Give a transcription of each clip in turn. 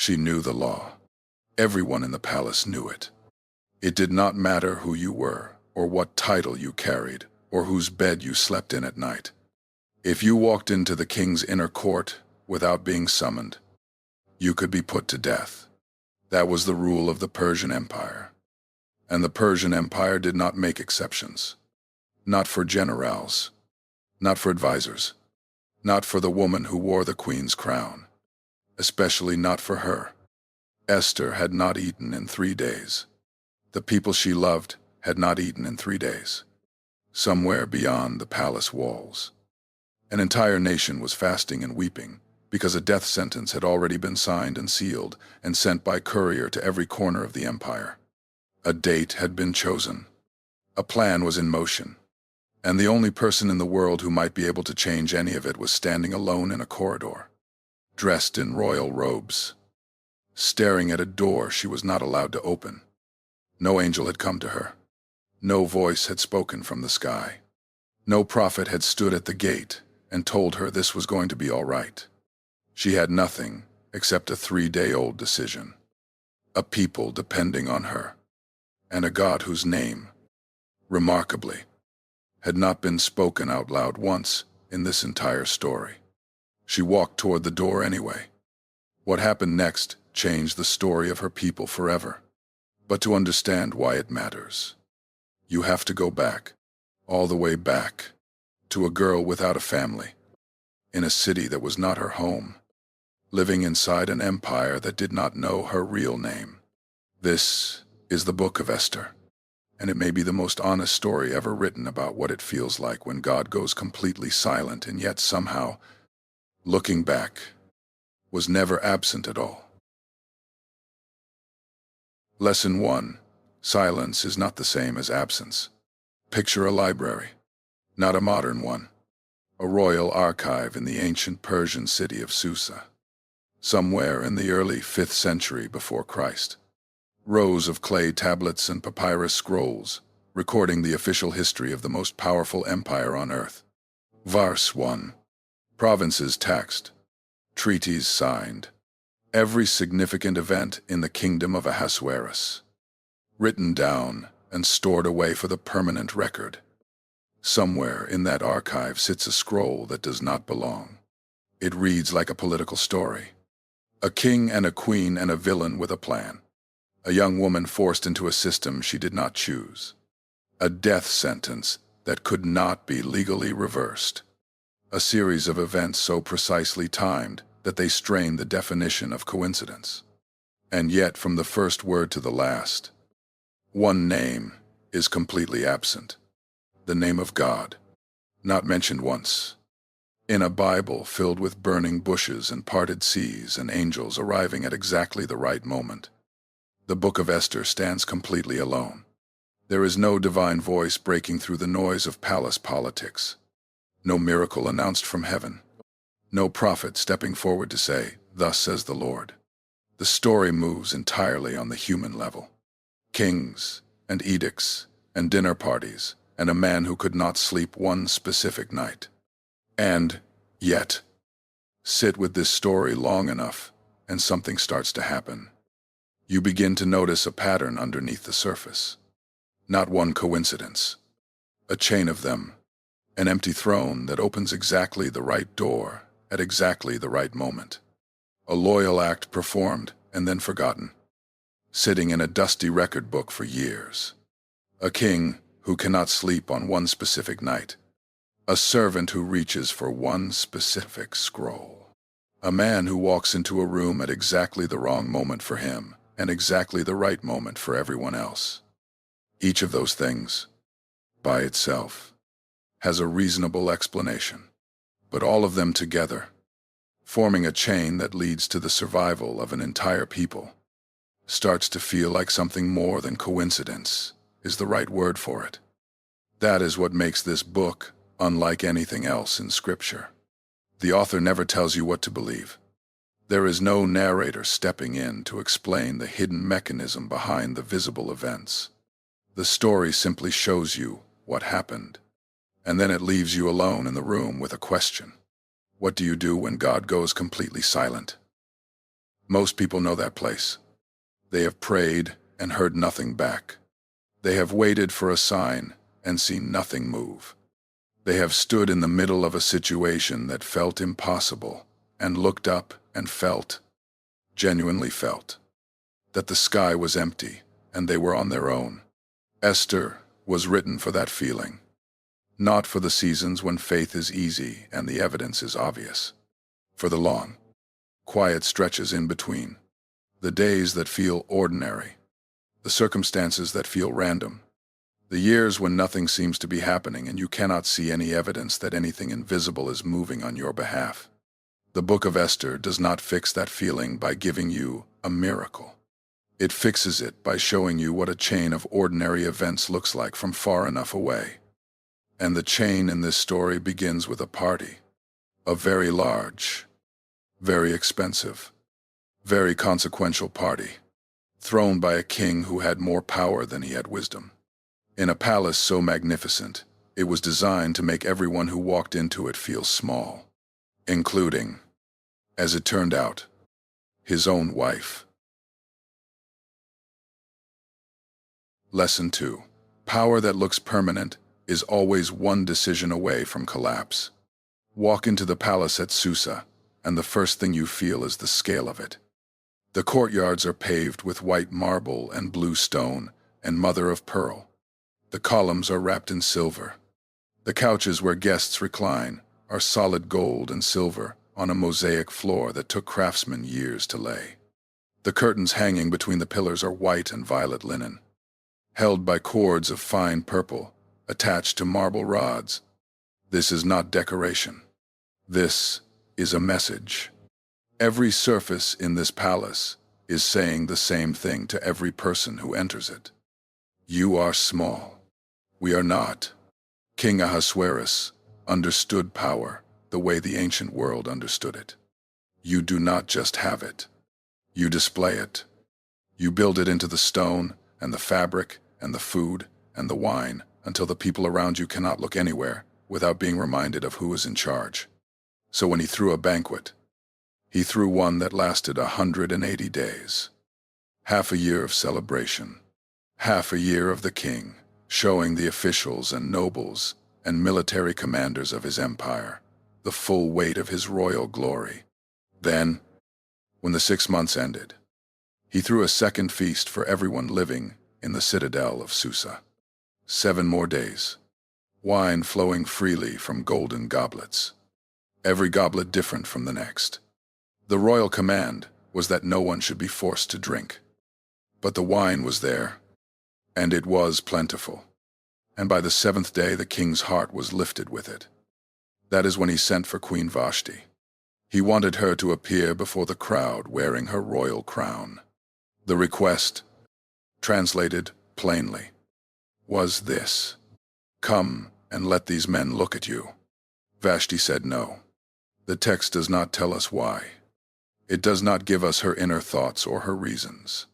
She knew the law. Everyone in the palace knew it. It did not matter who you were, or what title you carried, or whose bed you slept in at night. If you walked into the king's inner court without being summoned, you could be put to death. That was the rule of the Persian Empire. And the Persian Empire did not make exceptions. Not for generals, not for advisors, not for the woman who wore the queen's crown, especially not for her. Esther had not eaten in 3 days. The people she loved had not eaten in 3 days. Somewhere beyond the palace walls, an entire nation was fasting and weeping because a death sentence had already been signed and sealed and sent by courier to every corner of the empire. A date had been chosen. A plan was in motion. And the only person in the world who might be able to change any of it was standing alone in a corridor, dressed in royal robes, staring at a door she was not allowed to open. No angel had come to her. No voice had spoken from the sky. No prophet had stood at the gate and told her this was going to be all right. She had nothing except a 3-day-old decision, a people depending on her, and a God whose name, remarkably, had not been spoken out loud once in this entire story. She walked toward the door anyway. What happened next changed the story of her people forever. But to understand why it matters, you have to go back, all the way back, to a girl without a family, in a city that was not her home, living inside an empire that did not know her real name. This is the Book of Esther, and it may be the most honest story ever written about what it feels like when God goes completely silent and yet somehow, looking back, was never absent at all. Lesson 1. Silence is not the same as absence. Picture a library, not a modern one, a royal archive in the ancient Persian city of Susa, somewhere in the early 5th century before Christ. Rows of clay tablets and papyrus scrolls, recording the official history of the most powerful empire on earth. Verse 1. Provinces taxed, treaties signed, every significant event in the kingdom of Ahasuerus, written down and stored away for the permanent record. Somewhere in that archive sits a scroll that does not belong. It reads like a political story. A king and a queen and a villain with a plan. A young woman forced into a system she did not choose. A death sentence that could not be legally reversed. A series of events so precisely timed that they strain the definition of coincidence. And yet, from the first word to the last, one name is completely absent. The name of God, not mentioned once. In a Bible filled with burning bushes and parted seas and angels arriving at exactly the right moment, the Book of Esther stands completely alone. There is no divine voice breaking through the noise of palace politics. No miracle announced from heaven. No prophet stepping forward to say, "Thus says the Lord." The story moves entirely on the human level. Kings and edicts and dinner parties and a man who could not sleep one specific night. And yet, sit with this story long enough and something starts to happen. You begin to notice a pattern underneath the surface. Not one coincidence. A chain of them. An empty throne that opens exactly the right door at exactly the right moment. A loyal act performed and then forgotten. Sitting in a dusty record book for years. A king who cannot sleep on one specific night. A servant who reaches for one specific scroll. A man who walks into a room at exactly the wrong moment for him and exactly the right moment for everyone else. Each of those things, by itself, has a reasonable explanation, but all of them together, forming a chain that leads to the survival of an entire people, starts to feel like something more than coincidence is the right word for it. That is what makes this book unlike anything else in Scripture. The author never tells you what to believe. There is no narrator stepping in to explain the hidden mechanism behind the visible events. The story simply shows you what happened, and then it leaves you alone in the room with a question. What do you do when God goes completely silent? Most people know that place. They have prayed and heard nothing back. They have waited for a sign and seen nothing move. They have stood in the middle of a situation that felt impossible and looked up and felt, genuinely felt, that the sky was empty and they were on their own. Esther was written for that feeling, not for the seasons when faith is easy and the evidence is obvious. For the long, quiet stretches in between, the days that feel ordinary, the circumstances that feel random, the years when nothing seems to be happening and you cannot see any evidence that anything invisible is moving on your behalf. The book of Esther does not fix that feeling by giving you a miracle. It fixes it by showing you what a chain of ordinary events looks like from far enough away. And the chain in this story begins with a party. A very large, very expensive, very consequential party, thrown by a king who had more power than he had wisdom. In a palace so magnificent, it was designed to make everyone who walked into it feel small, including, as it turned out, his own wife. Lesson 2. Power that looks permanent is always one decision away from collapse. Walk into the palace at Susa, and the first thing you feel is the scale of it. The courtyards are paved with white marble and blue stone and mother of pearl. The columns are wrapped in silver. The couches where guests recline are solid gold and silver on a mosaic floor that took craftsmen years to lay. The curtains hanging between the pillars are white and violet linen, held by cords of fine purple attached to marble rods. This is not decoration. This is a message. Every surface in this palace is saying the same thing to every person who enters it. You are small. We are not. King Ahasuerus understood power the way the ancient world understood it. You do not just have it. You display it. You build it into the stone and the fabric and the food and the wine until the people around you cannot look anywhere without being reminded of who is in charge. So when he threw a banquet, he threw one that lasted 180 days. Half a year of celebration. Half a year of the king, showing the officials and nobles and military commanders of his empire the full weight of his royal glory. Then, when the 6 months ended, he threw a second feast for everyone living in the citadel of Susa. 7 more days, wine flowing freely from golden goblets, every goblet different from the next. The royal command was that no one should be forced to drink. But the wine was there, and it was plentiful. And by the 7th day the king's heart was lifted with it. That is when he sent for Queen Vashti. He wanted her to appear before the crowd wearing her royal crown. The request, translated plainly, was this: "Come and let these men look at you." Vashti said no. The text does not tell us why. It does not give us her inner thoughts or her reasons.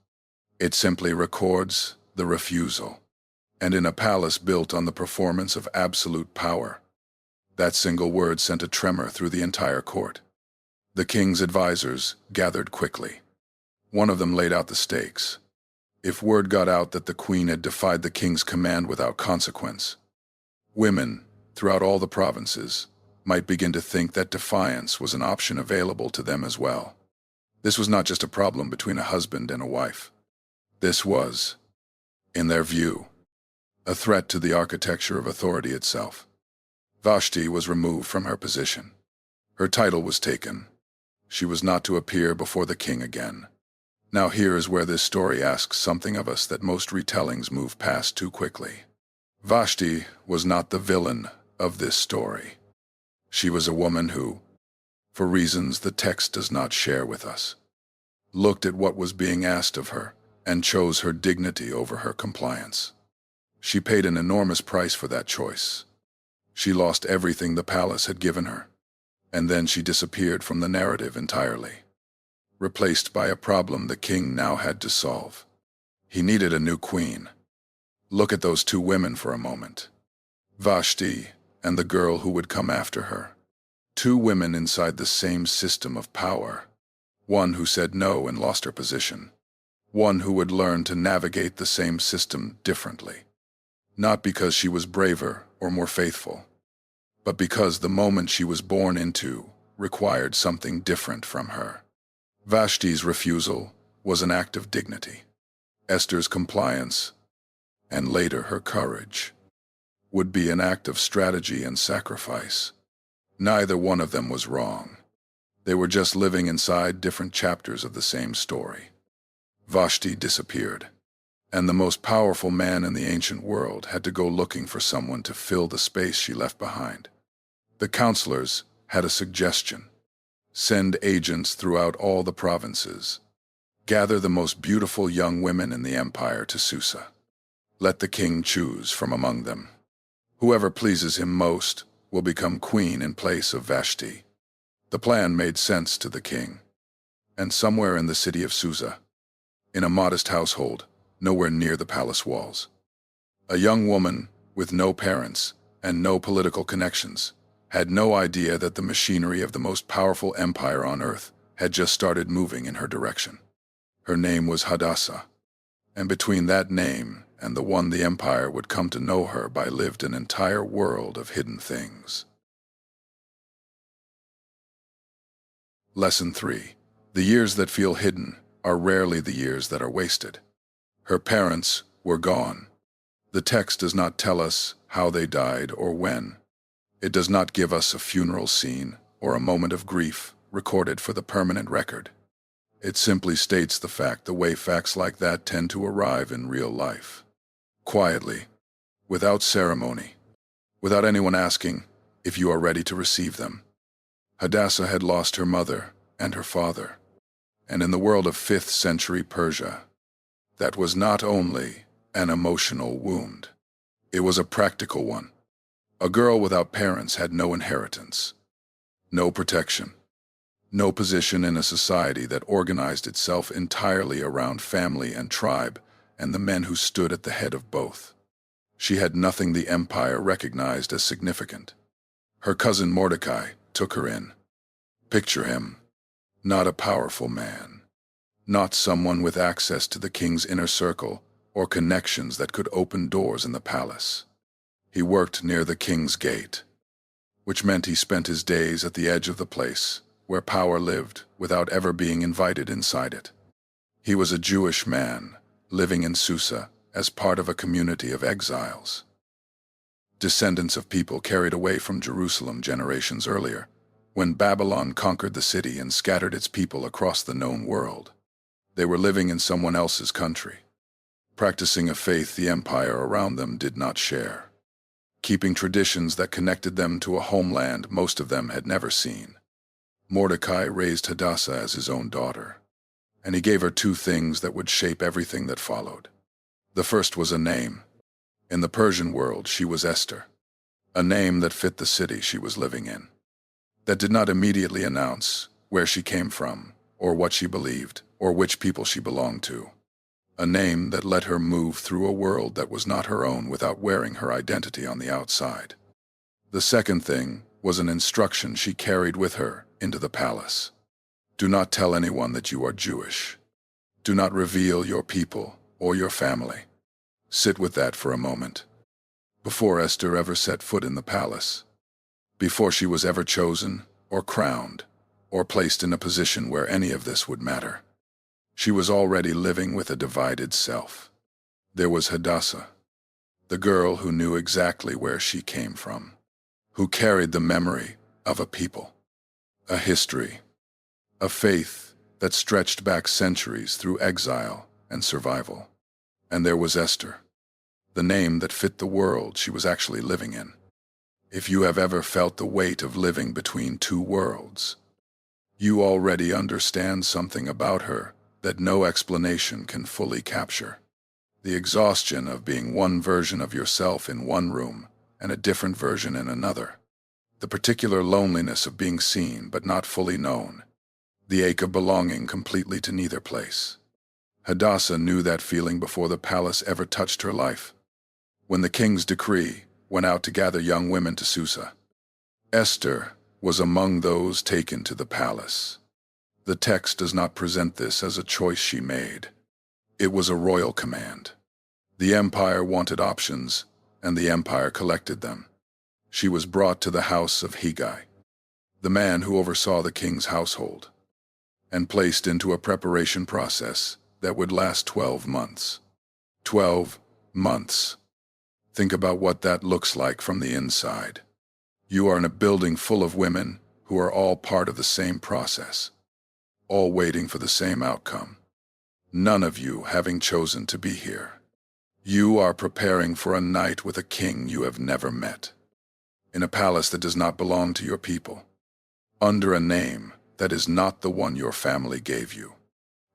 It simply records the refusal. And in a palace built on the performance of absolute power, that single word sent a tremor through the entire court. The king's advisors gathered quickly. One of them laid out the stakes. If word got out that the queen had defied the king's command without consequence, women throughout all the provinces might begin to think that defiance was an option available to them as well. This was not just a problem between a husband and a wife. This was, in their view, a threat to the architecture of authority itself. Vashti was removed from her position. Her title was taken. She was not to appear before the king again. Now here is where this story asks something of us that most retellings move past too quickly. Vashti was not the villain of this story. She was a woman who, for reasons the text does not share with us, looked at what was being asked of her and chose her dignity over her compliance. She paid an enormous price for that choice. She lost everything the palace had given her, and then she disappeared from the narrative entirely, replaced by a problem the king now had to solve. He needed a new queen. Look at those 2 women for a moment. Vashti and the girl who would come after her. 2 women inside the same system of power. One who said no and lost her position. One who would learn to navigate the same system differently. Not because she was braver or more faithful, but because the moment she was born into required something different from her. Vashti's refusal was an act of dignity. Esther's compliance, and later her courage, would be an act of strategy and sacrifice. Neither one of them was wrong. They were just living inside different chapters of the same story. Vashti disappeared, and the most powerful man in the ancient world had to go looking for someone to fill the space she left behind. The counselors had a suggestion. Send agents throughout all the provinces. Gather the most beautiful young women in the empire to Susa. Let the king choose from among them. Whoever pleases him most will become queen in place of Vashti. The plan made sense to the king. And somewhere in the city of Susa, in a modest household, nowhere near the palace walls, a young woman with no parents and no political connections had no idea that the machinery of the most powerful empire on earth had just started moving in her direction. Her name was Hadassah, and between that name and the one the empire would come to know her by lived an entire world of hidden things. Lesson 3. The years that feel hidden are rarely the years that are wasted. Her parents were gone. The text does not tell us how they died or when. It does not give us a funeral scene or a moment of grief recorded for the permanent record. It simply states the fact the way facts like that tend to arrive in real life. Quietly, without ceremony, without anyone asking if you are ready to receive them. Hadassah had lost her mother and her father, and in the world of 5th century Persia, that was not only an emotional wound, it was a practical one. A girl without parents had no inheritance, no protection, no position in a society that organized itself entirely around family and tribe and the men who stood at the head of both. She had nothing the empire recognized as significant. Her cousin Mordecai took her in. Picture him, not a powerful man, not someone with access to the king's inner circle or connections that could open doors in the palace. He worked near the king's gate, which meant he spent his days at the edge of the place where power lived without ever being invited inside it. He was a Jewish man living in Susa as part of a community of exiles, descendants of people carried away from Jerusalem generations earlier, when Babylon conquered the city and scattered its people across the known world. They were living in someone else's country, practicing a faith the empire around them did not share, keeping traditions that connected them to a homeland most of them had never seen. Mordecai raised Hadassah as his own daughter, and he gave her 2 things that would shape everything that followed. The first was a name. In the Persian world, she was Esther, a name that fit the city she was living in, that did not immediately announce where she came from, or what she believed, or which people she belonged to. A name that let her move through a world that was not her own without wearing her identity on the outside. The second thing was an instruction she carried with her into the palace. Do not tell anyone that you are Jewish. Do not reveal your people or your family. Sit with that for a moment. Before Esther ever set foot in the palace, before she was ever chosen or crowned or placed in a position where any of this would matter, she was already living with a divided self. There was Hadassah, the girl who knew exactly where she came from, who carried the memory of a people, a history, a faith that stretched back centuries through exile and survival. And there was Esther, the name that fit the world she was actually living in. If you have ever felt the weight of living between 2 worlds, you already understand something about her that no explanation can fully capture. The exhaustion of being one version of yourself in one room and a different version in another. The particular loneliness of being seen but not fully known. The ache of belonging completely to neither place. Hadassah knew that feeling before the palace ever touched her life. When the king's decree went out to gather young women to Susa, Esther was among those taken to the palace. The text does not present this as a choice she made. It was a royal command. The empire wanted options, and the empire collected them. She was brought to the house of Hegai, the man who oversaw the king's household, and placed into a preparation process that would last 12 months. 12 months. Think about what that looks like from the inside. You are in a building full of women who are all part of the same process, all waiting for the same outcome. None of you having chosen to be here. You are preparing for a night with a king you have never met, in a palace that does not belong to your people, under a name that is not the one your family gave you,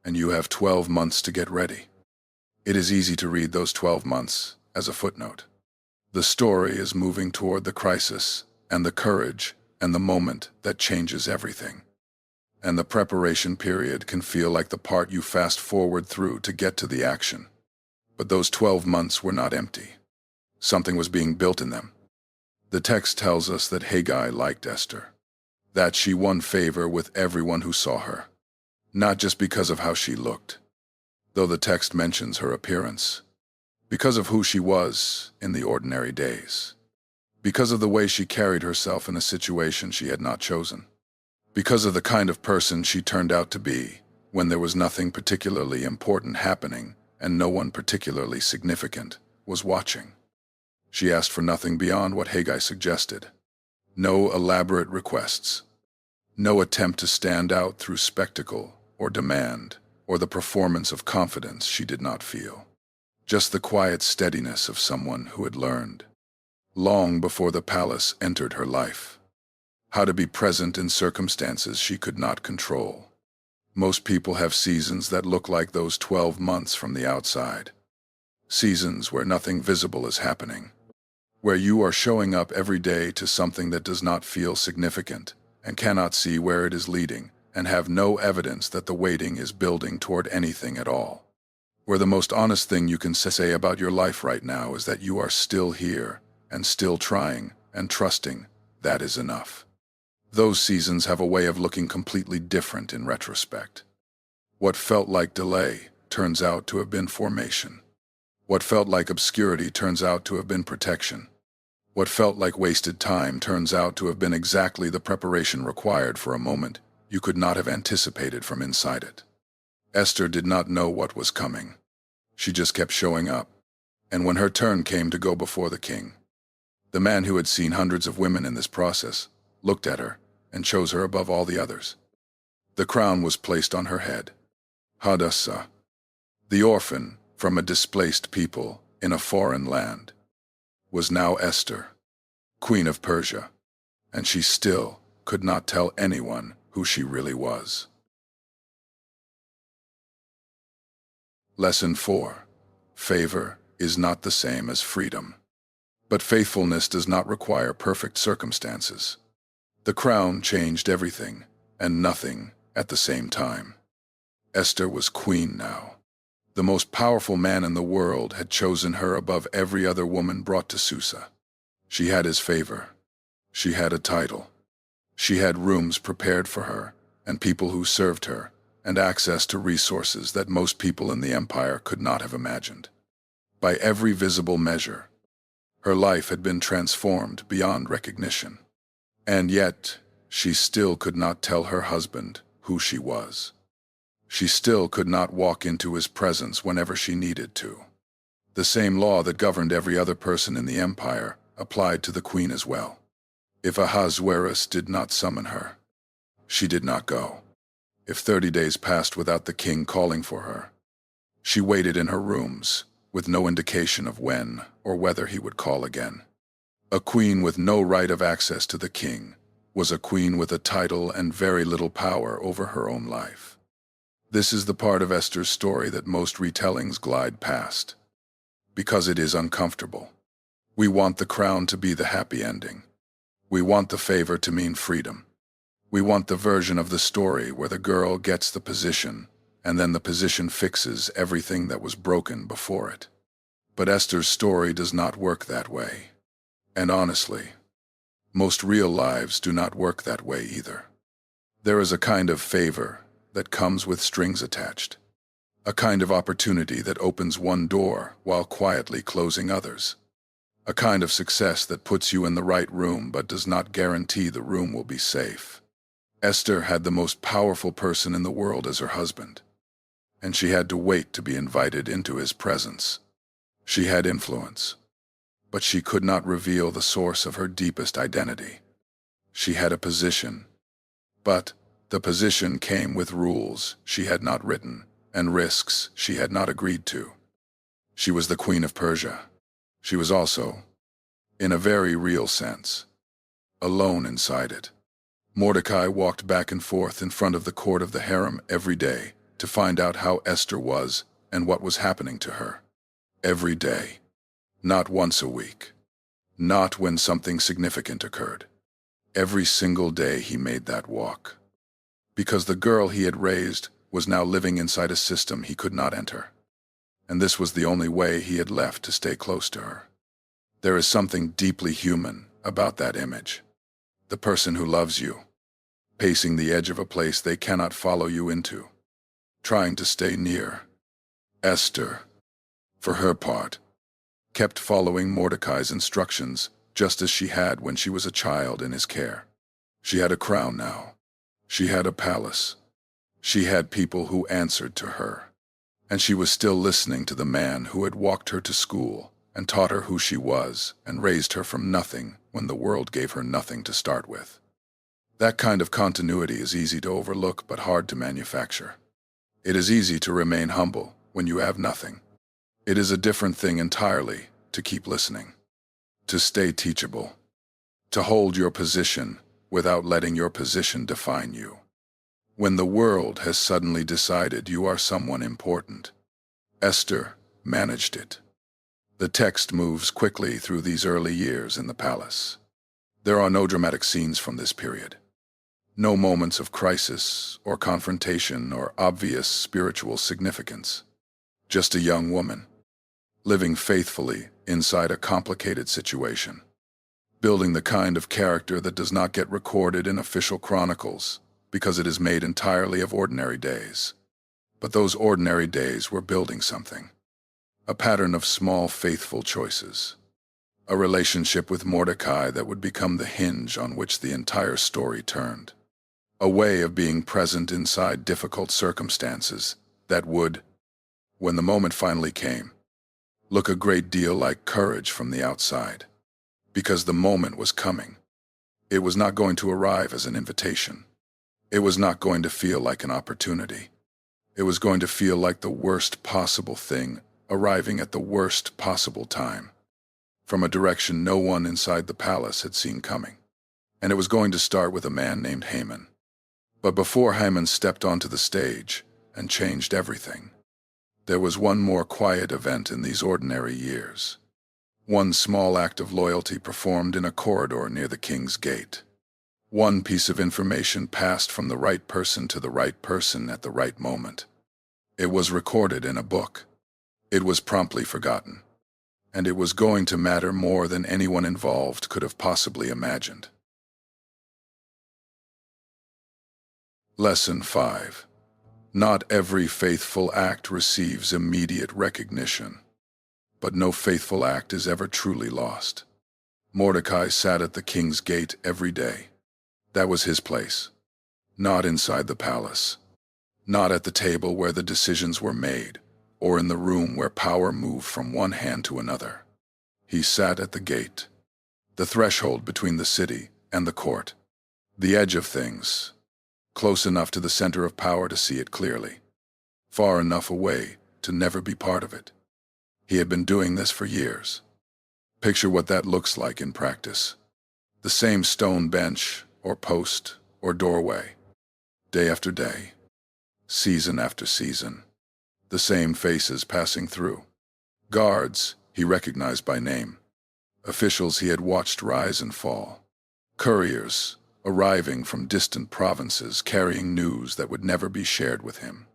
and you have 12 months to get ready. It is easy to read those 12 months as a footnote. The story is moving toward the crisis and the courage and the moment that changes everything. And the preparation period can feel like the part you fast forward through to get to the action. But those 12 months were not empty. Something was being built in them. The text tells us that Hegai liked Esther, that she won favor with everyone who saw her, not just because of how she looked, though the text mentions her appearance, because of who she was in the ordinary days, because of the way she carried herself in a situation she had not chosen, because of the kind of person she turned out to be when there was nothing particularly important happening and no one particularly significant was watching. She asked for nothing beyond what Hegai suggested. No elaborate requests. No attempt to stand out through spectacle or demand or the performance of confidence she did not feel. Just the quiet steadiness of someone who had learned, long before the palace entered her life, how to be present in circumstances she could not control. Most people have seasons that look like those 12 months from the outside. Seasons where nothing visible is happening, where you are showing up every day to something that does not feel significant and cannot see where it is leading and have no evidence that the waiting is building toward anything at all. Where the most honest thing you can say about your life right now is that you are still here and still trying and trusting that is enough. Those seasons have a way of looking completely different in retrospect. What felt like delay turns out to have been formation. What felt like obscurity turns out to have been protection. What felt like wasted time turns out to have been exactly the preparation required for a moment you could not have anticipated from inside it. Esther did not know what was coming. She just kept showing up. And when her turn came to go before the king, the man who had seen hundreds of women in this process looked at her and chose her above all the others. The crown was placed on her head. Hadassah, the orphan from a displaced people in a foreign land, was now Esther, Queen of Persia, and she still could not tell anyone who she really was. Lesson 4. Favor is not the same as freedom. But faithfulness does not require perfect circumstances. The crown changed everything and nothing at the same time. Esther was queen now. The most powerful man in the world had chosen her above every other woman brought to Susa. She had his favor. She had a title. She had rooms prepared for her, and people who served her, and access to resources that most people in the empire could not have imagined. By every visible measure, her life had been transformed beyond recognition. And yet, she still could not tell her husband who she was. She still could not walk into his presence whenever she needed to. The same law that governed every other person in the empire applied to the queen as well. If Ahasuerus did not summon her, she did not go. If 30 days passed without the king calling for her, she waited in her rooms, with no indication of when or whether he would call again. A queen with no right of access to the king was a queen with a title and very little power over her own life. This is the part of Esther's story that most retellings glide past, because it is uncomfortable. We want the crown to be the happy ending. We want the favor to mean freedom. We want the version of the story where the girl gets the position, and then the position fixes everything that was broken before it. But Esther's story does not work that way. And honestly, most real lives do not work that way either. There is a kind of favor that comes with strings attached. A kind of opportunity that opens one door while quietly closing others. A kind of success that puts you in the right room but does not guarantee the room will be safe. Esther had the most powerful person in the world as her husband, and she had to wait to be invited into his presence. She had influence, but she could not reveal the source of her deepest identity. She had a position, but the position came with rules she had not written and risks she had not agreed to. She was the Queen of Persia. She was also, in a very real sense, alone inside it. Mordecai walked back and forth in front of the court of the harem every day to find out how Esther was and what was happening to her. Every day. Not once a week. Not when something significant occurred. Every single day he made that walk. Because the girl he had raised was now living inside a system he could not enter. And this was the only way he had left to stay close to her. There is something deeply human about that image. The person who loves you, pacing the edge of a place they cannot follow you into, trying to stay near. Esther, for her part, kept following Mordecai's instructions just as she had when she was a child in his care. She had a crown now. She had a palace. She had people who answered to her. And she was still listening to the man who had walked her to school and taught her who she was and raised her from nothing when the world gave her nothing to start with. That kind of continuity is easy to overlook but hard to manufacture. It is easy to remain humble when you have nothing. It is a different thing entirely to keep listening, to stay teachable, to hold your position without letting your position define you. When the world has suddenly decided you are someone important, Esther managed it. The text moves quickly through these early years in the palace. There are no dramatic scenes from this period. No moments of crisis or confrontation or obvious spiritual significance. Just a young woman, living faithfully inside a complicated situation, building the kind of character that does not get recorded in official chronicles because it is made entirely of ordinary days. But those ordinary days were building something. A pattern of small, faithful choices. A relationship with Mordecai that would become the hinge on which the entire story turned. A way of being present inside difficult circumstances that would, when the moment finally came, look a great deal like courage from the outside. Because the moment was coming. It was not going to arrive as an invitation. It was not going to feel like an opportunity. It was going to feel like the worst possible thing arriving at the worst possible time, from a direction no one inside the palace had seen coming. And it was going to start with a man named Haman. But before Haman stepped onto the stage and changed everything, there was one more quiet event in these ordinary years. One small act of loyalty performed in a corridor near the king's gate. One piece of information passed from the right person to the right person at the right moment. It was recorded in a book. It was promptly forgotten. And it was going to matter more than anyone involved could have possibly imagined. Lesson 5. Not every faithful act receives immediate recognition. But no faithful act is ever truly lost. Mordecai sat at the king's gate every day. That was his place. Not inside the palace. Not at the table where the decisions were made, or in the room where power moved from one hand to another. He sat at the gate, the threshold between the city and the court, the edge of things, close enough to the center of power to see it clearly, far enough away to never be part of it. He had been doing this for years. Picture what that looks like in practice. The same stone bench, or post, or doorway, day after day, season after season. The same faces passing through. Guards he recognized by name. Officials he had watched rise and fall. Couriers arriving from distant provinces carrying news that would never be shared with him.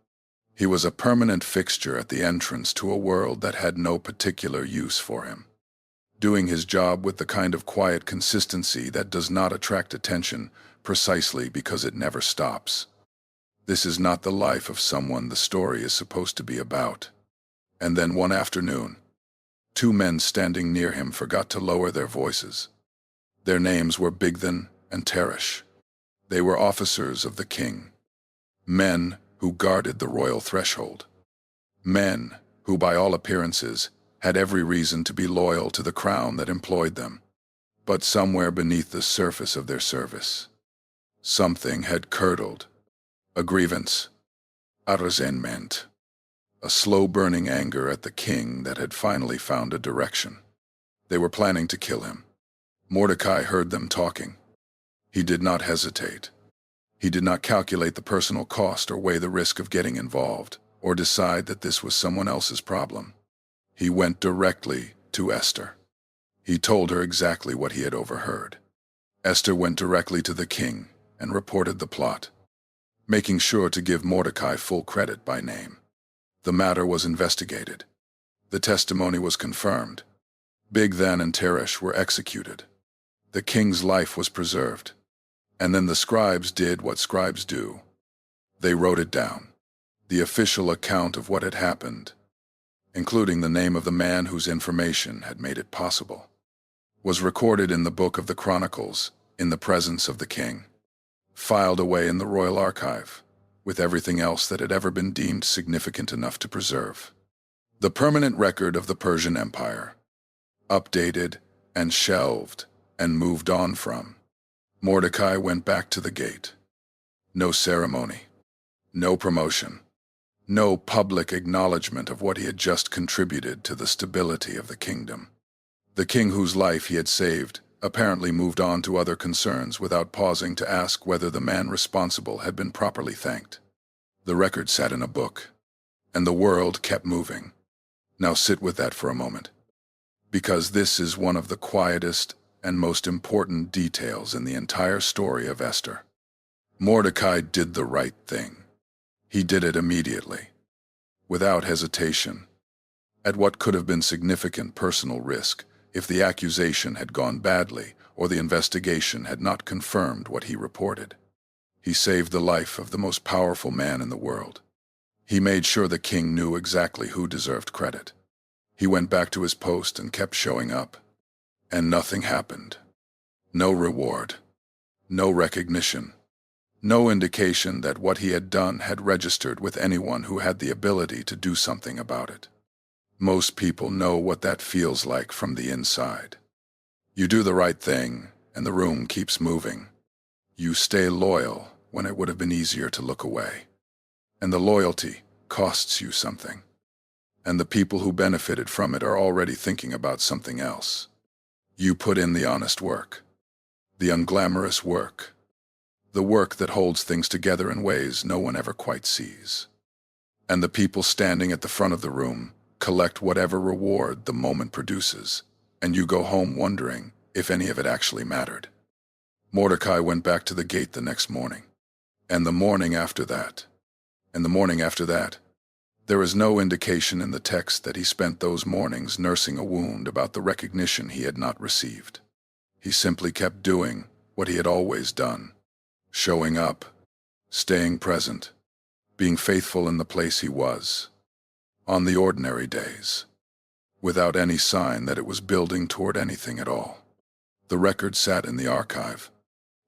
He was a permanent fixture at the entrance to a world that had no particular use for him. Doing his job with the kind of quiet consistency that does not attract attention precisely because it never stops. This is not the life of someone the story is supposed to be about. And then one afternoon, two men standing near him forgot to lower their voices. Their names were Bigthan and Teresh. They were officers of the king, men who guarded the royal threshold, men who, by all appearances, had every reason to be loyal to the crown that employed them. But somewhere beneath the surface of their service, something had curdled. A grievance, a resentment, a slow-burning anger at the king that had finally found a direction. They were planning to kill him. Mordecai heard them talking. He did not hesitate. He did not calculate the personal cost or weigh the risk of getting involved, or decide that this was someone else's problem. He went directly to Esther. He told her exactly what he had overheard. Esther went directly to the king and reported the plot, making sure to give Mordecai full credit by name. The matter was investigated. The testimony was confirmed. Bigthan and Teresh were executed. The king's life was preserved. And then the scribes did what scribes do. They wrote it down, the official account of what had happened, including the name of the man whose information had made it possible, was recorded in the book of the Chronicles in the presence of the king, filed away in the royal archive, with everything else that had ever been deemed significant enough to preserve. The permanent record of the Persian Empire, updated and shelved and moved on from. Mordecai went back to the gate. No ceremony, no promotion, no public acknowledgement of what he had just contributed to the stability of the kingdom. The king whose life he had saved apparently moved on to other concerns without pausing to ask whether the man responsible had been properly thanked. The record sat in a book, and the world kept moving. Now sit with that for a moment, because this is one of the quietest and most important details in the entire story of Esther. Mordecai did the right thing. He did it immediately, without hesitation, at what could have been significant personal risk if the accusation had gone badly or the investigation had not confirmed what he reported. He saved the life of the most powerful man in the world. He made sure the king knew exactly who deserved credit. He went back to his post and kept showing up. And nothing happened. No reward. No recognition. No indication that what he had done had registered with anyone who had the ability to do something about it. Most people know what that feels like from the inside. You do the right thing, and the room keeps moving. You stay loyal when it would have been easier to look away. And the loyalty costs you something. And the people who benefited from it are already thinking about something else. You put in the honest work, the unglamorous work, the work that holds things together in ways no one ever quite sees. And the people standing at the front of the room collect whatever reward the moment produces, and you go home wondering if any of it actually mattered. Mordecai went back to the gate the next morning, and the morning after that, and the morning after that. There is no indication in the text that he spent those mornings nursing a wound about the recognition he had not received. He simply kept doing what he had always done, showing up, staying present, being faithful in the place he was, on the ordinary days, without any sign that it was building toward anything at all. The record sat in the archive,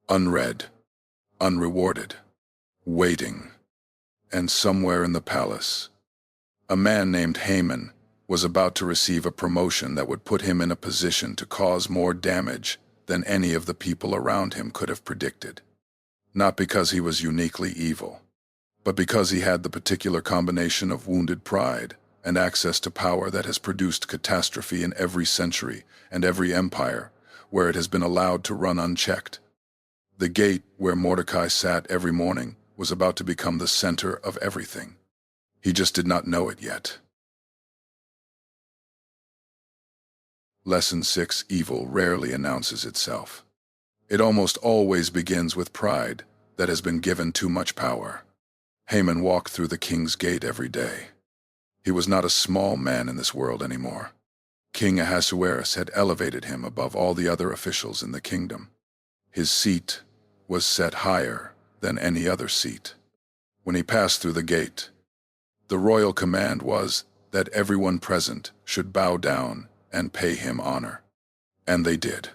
unread, unrewarded, waiting, and somewhere in the palace, a man named Haman was about to receive a promotion that would put him in a position to cause more damage than any of the people around him could have predicted. Not because he was uniquely evil, but because he had the particular combination of wounded pride and access to power that has produced catastrophe in every century and every empire where it has been allowed to run unchecked. The gate where Mordecai sat every morning was about to become the center of everything. He just did not know it yet. Lesson 6: Evil rarely announces itself. It almost always begins with pride that has been given too much power. Haman walked through the king's gate every day. He was not a small man in this world anymore. King Ahasuerus had elevated him above all the other officials in the kingdom. His seat was set higher than any other seat. When he passed through the gate, the royal command was that everyone present should bow down and pay him honor. And they did.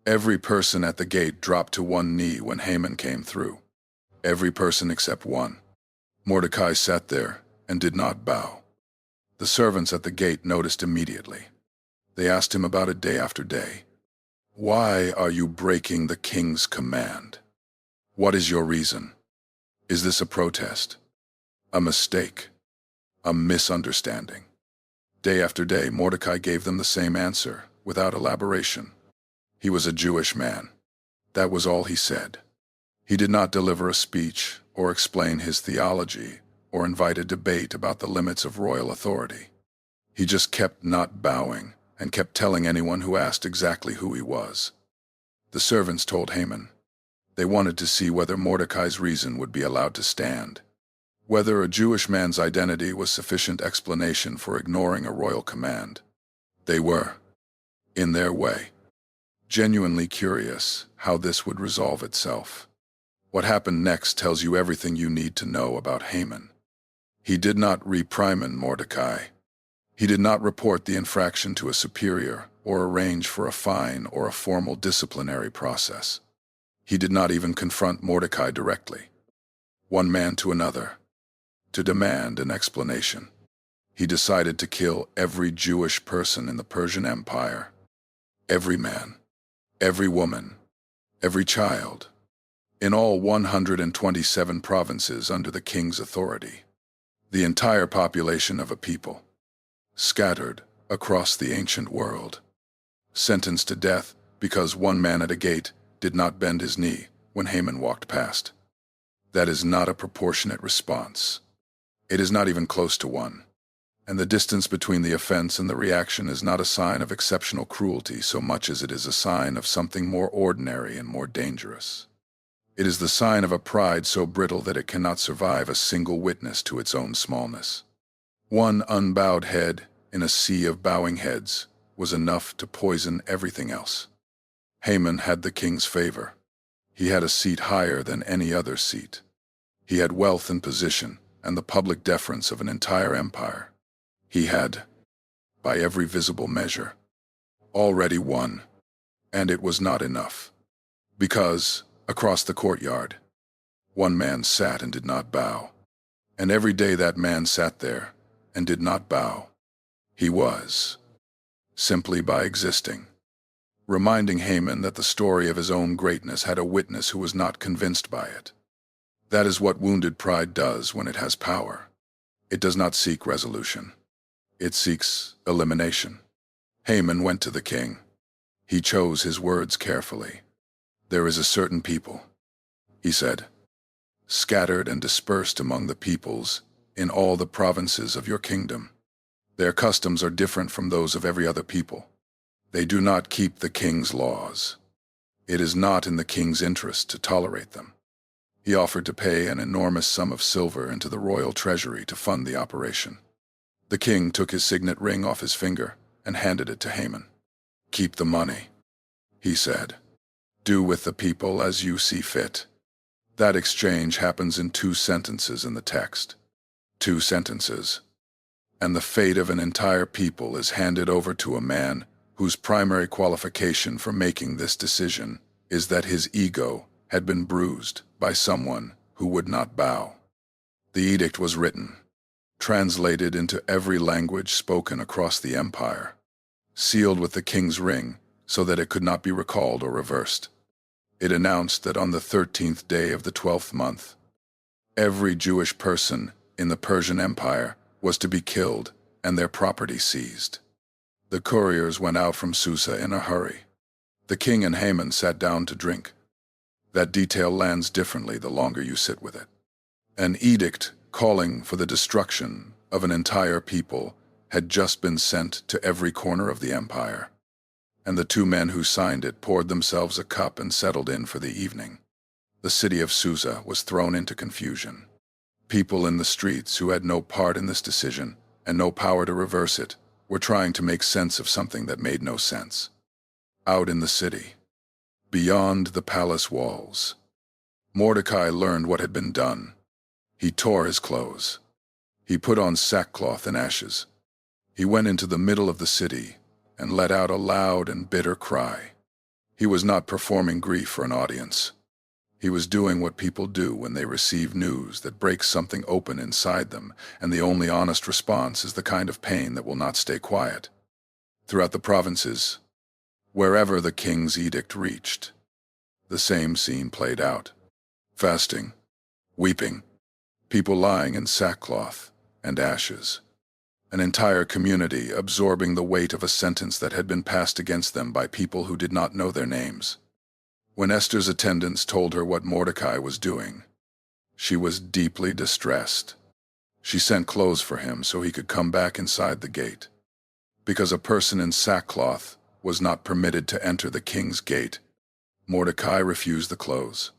Every person at the gate dropped to one knee when Haman came through. Every person except one. Mordecai sat there and did not bow. The servants at the gate noticed immediately. They asked him about it day after day. Why are you breaking the king's command? What is your reason? Is this a protest? A mistake? A misunderstanding? Day after day, Mordecai gave them the same answer, without elaboration. He was a Jewish man. That was all he said. He did not deliver a speech or explain his theology or invite a debate about the limits of royal authority. He just kept not bowing and kept telling anyone who asked exactly who he was. The servants told Haman. They wanted to see whether Mordecai's reason would be allowed to stand, whether a Jewish man's identity was sufficient explanation for ignoring a royal command. They were, in their way, genuinely curious how this would resolve itself. What happened next tells you everything you need to know about Haman. He did not reprimand Mordecai. He did not report the infraction to a superior or arrange for a fine or a formal disciplinary process. He did not even confront Mordecai directly, one man to another, to demand an explanation. He decided to kill every Jewish person in the Persian Empire. Every man, every woman, every child, in all 127 provinces under the king's authority. The entire population of a people, scattered across the ancient world, sentenced to death because one man at a gate did not bend his knee when Haman walked past. That is not a proportionate response. It is not even close to one. And the distance between the offense and the reaction is not a sign of exceptional cruelty so much as it is a sign of something more ordinary and more dangerous. It is the sign of a pride so brittle that it cannot survive a single witness to its own smallness. One unbowed head in a sea of bowing heads was enough to poison everything else. Haman had the king's favor. He had a seat higher than any other seat. He had wealth and position and the public deference of an entire empire. He had, by every visible measure, already won, and it was not enough. Because, across the courtyard, one man sat and did not bow, and every day that man sat there and did not bow. He was, simply by existing, reminding Haman that the story of his own greatness had a witness who was not convinced by it. That is what wounded pride does when it has power. It does not seek resolution. It seeks elimination. Haman went to the king. He chose his words carefully. There is a certain people, he said, scattered and dispersed among the peoples in all the provinces of your kingdom. Their customs are different from those of every other people. They do not keep the king's laws. It is not in the king's interest to tolerate them. He offered to pay an enormous sum of silver into the royal treasury to fund the operation. The king took his signet ring off his finger and handed it to Haman. Keep the money, he said. Do with the people as you see fit. That exchange happens in 2 sentences in the text. 2 sentences. And the fate of an entire people is handed over to a man whose primary qualification for making this decision is that his ego had been bruised by someone who would not bow. The edict was written, translated into every language spoken across the empire, sealed with the king's ring so that it could not be recalled or reversed. It announced that on the 13th day of the 12th month, every Jewish person in the Persian Empire was to be killed and their property seized. The couriers went out from Susa in a hurry. The king and Haman sat down to drink. That detail lands differently the longer you sit with it. An edict calling for the destruction of an entire people had just been sent to every corner of the empire, and the 2 men who signed it poured themselves a cup and settled in for the evening. The city of Susa was thrown into confusion. People in the streets who had no part in this decision and no power to reverse it were trying to make sense of something that made no sense. Out in the city, beyond the palace walls, Mordecai learned what had been done. He tore his clothes. He put on sackcloth and ashes. He went into the middle of the city and let out a loud and bitter cry. He was not performing grief for an audience. He was doing what people do when they receive news that breaks something open inside them, and the only honest response is the kind of pain that will not stay quiet. Throughout the provinces, wherever the king's edict reached, the same scene played out. Fasting, weeping, people lying in sackcloth and ashes. An entire community absorbing the weight of a sentence that had been passed against them by people who did not know their names. When Esther's attendants told her what Mordecai was doing, she was deeply distressed. She sent clothes for him so he could come back inside the gate. Because a person in sackcloth was not permitted to enter the king's gate, Mordecai refused the clothes.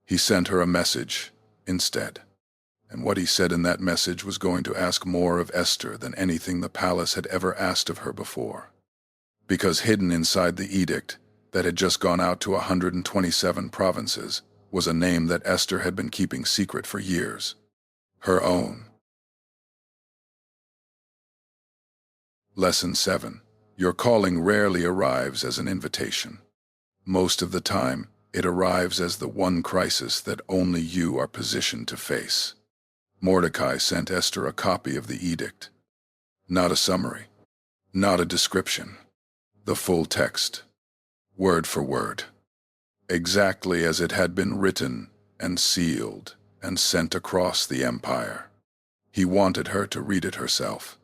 He sent her a message instead. And what he said in that message was going to ask more of Esther than anything the palace had ever asked of her before. Because hidden inside the edict that had just gone out to 127 provinces was a name that Esther had been keeping secret for years. Her own. Lesson 7. Your calling rarely arrives as an invitation. Most of the time, it arrives as the one crisis that only you are positioned to face. Mordecai sent Esther a copy of the edict. Not a summary. Not a description. The full text. Word for word. Exactly as it had been written and sealed and sent across the empire. He wanted her to read it herself.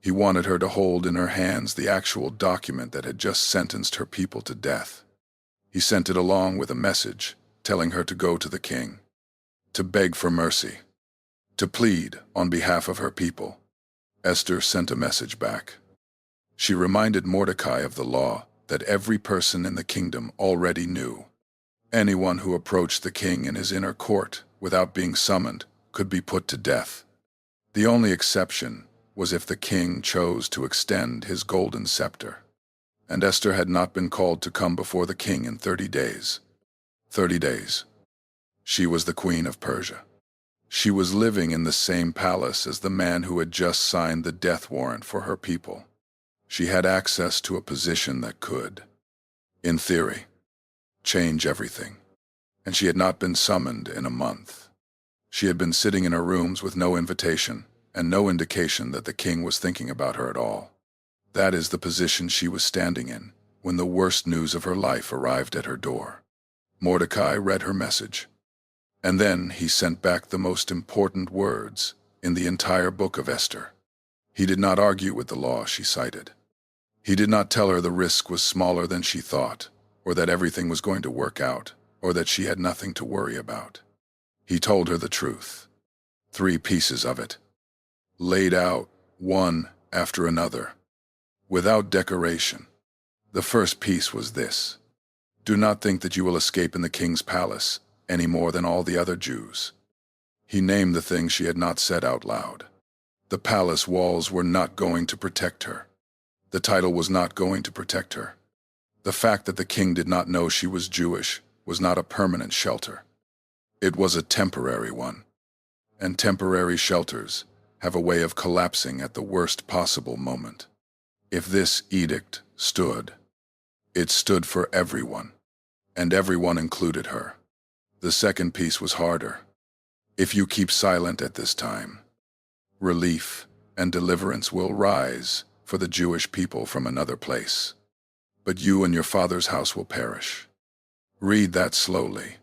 He wanted her to hold in her hands the actual document that had just sentenced her people to death. He sent it along with a message telling her to go to the king, to beg for mercy, to plead on behalf of her people. Esther sent a message back. She reminded Mordecai of the law that every person in the kingdom already knew. Anyone who approached the king in his inner court without being summoned could be put to death. The only exception was if the king chose to extend his golden scepter. And Esther had not been called to come before the king in 30 days. 30 days. She was the queen of Persia. She was living in the same palace as the man who had just signed the death warrant for her people. She had access to a position that could, in theory, change everything. And she had not been summoned in a month. She had been sitting in her rooms with no invitation and no indication that the king was thinking about her at all. That is the position she was standing in when the worst news of her life arrived at her door. Mordecai read her message. And then he sent back the most important words in the entire book of Esther. He did not argue with the law she cited. He did not tell her the risk was smaller than she thought, or that everything was going to work out, or that she had nothing to worry about. He told her the truth. 3 pieces of it, laid out one after another, without decoration. The first piece was this: do not think that you will escape in the king's palace any more than all the other Jews. He named the things she had not said out loud. The palace walls were not going to protect her. The title was not going to protect her. The fact that the king did not know she was Jewish was not a permanent shelter. It was a temporary one. And temporary shelters have a way of collapsing at the worst possible moment. If this edict stood, it stood for everyone, and everyone included her. The second piece was harder. If you keep silent at this time, relief and deliverance will rise for the Jewish people from another place. But you and your father's house will perish. Read that slowly,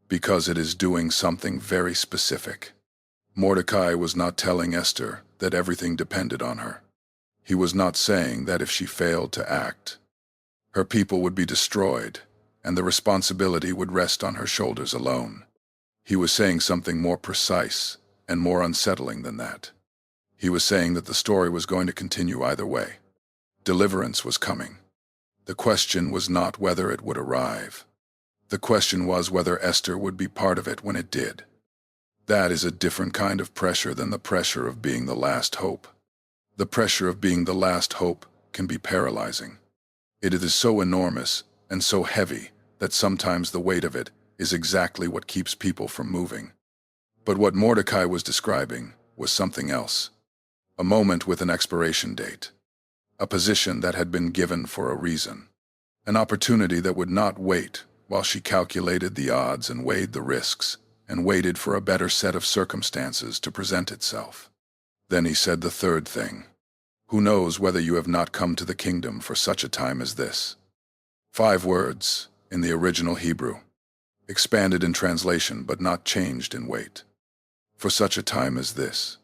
because it is doing something very specific. Mordecai was not telling Esther that everything depended on her. He was not saying that if she failed to act, her people would be destroyed, and the responsibility would rest on her shoulders alone. He was saying something more precise and more unsettling than that. He was saying that the story was going to continue either way. Deliverance was coming. The question was not whether it would arrive. The question was whether Esther would be part of it when it did. That is a different kind of pressure than the pressure of being the last hope. The pressure of being the last hope can be paralyzing. It is so enormous and so heavy that sometimes the weight of it is exactly what keeps people from moving. But what Mordecai was describing was something else. A moment with an expiration date. A position that had been given for a reason. An opportunity that would not wait while she calculated the odds and weighed the risks, and waited for a better set of circumstances to present itself. Then he said the third thing. Who knows whether you have not come to the kingdom for such a time as this? 5 words in the original Hebrew, expanded in translation but not changed in weight. For such a time as this.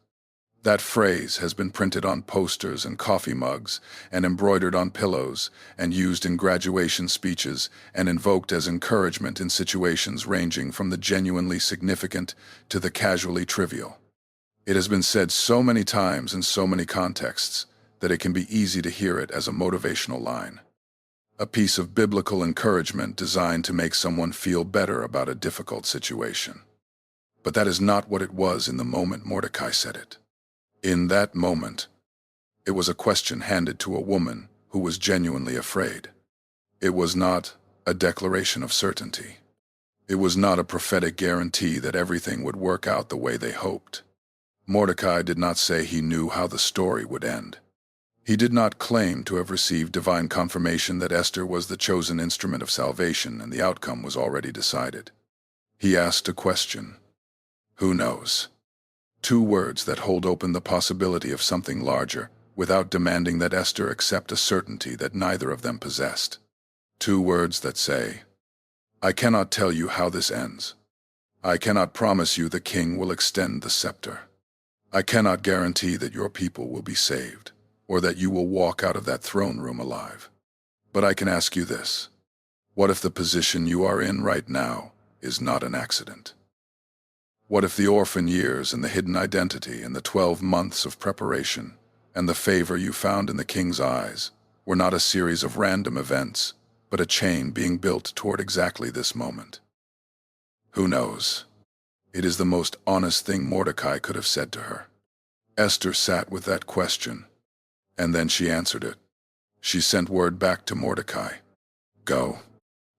That phrase has been printed on posters and coffee mugs, and embroidered on pillows, and used in graduation speeches, and invoked as encouragement in situations ranging from the genuinely significant to the casually trivial. It has been said so many times in so many contexts that it can be easy to hear it as a motivational line. A piece of biblical encouragement designed to make someone feel better about a difficult situation. But that is not what it was in the moment Mordecai said it. In that moment, it was a question handed to a woman who was genuinely afraid. It was not a declaration of certainty. It was not a prophetic guarantee that everything would work out the way they hoped. Mordecai did not say he knew how the story would end. He did not claim to have received divine confirmation that Esther was the chosen instrument of salvation and the outcome was already decided. He asked a question. Who knows? 2 words that hold open the possibility of something larger, without demanding that Esther accept a certainty that neither of them possessed. 2 words that say, I cannot tell you how this ends. I cannot promise you the king will extend the scepter. I cannot guarantee that your people will be saved, or that you will walk out of that throne room alive. But I can ask you this. What if the position you are in right now is not an accident? What if the orphan years and the hidden identity and the 12 months of preparation and the favor you found in the king's eyes were not a series of random events, but a chain being built toward exactly this moment? Who knows? It is the most honest thing Mordecai could have said to her. Esther sat with that question, and then she answered it. She sent word back to Mordecai. Go,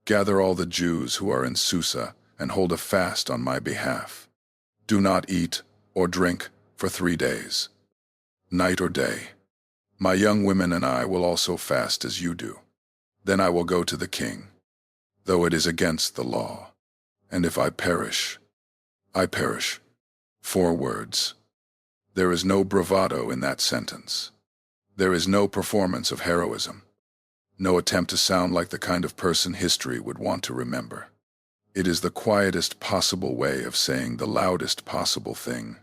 gather all the Jews who are in Susa and hold a fast on my behalf. Do not eat or drink for 3 days, night or day. My young women and I will also fast as you do. Then I will go to the king, though it is against the law. And if I perish, I perish. 4 words. There is no bravado in that sentence. There is no performance of heroism. No attempt to sound like the kind of person history would want to remember. It is the quietest possible way of saying the loudest possible thing.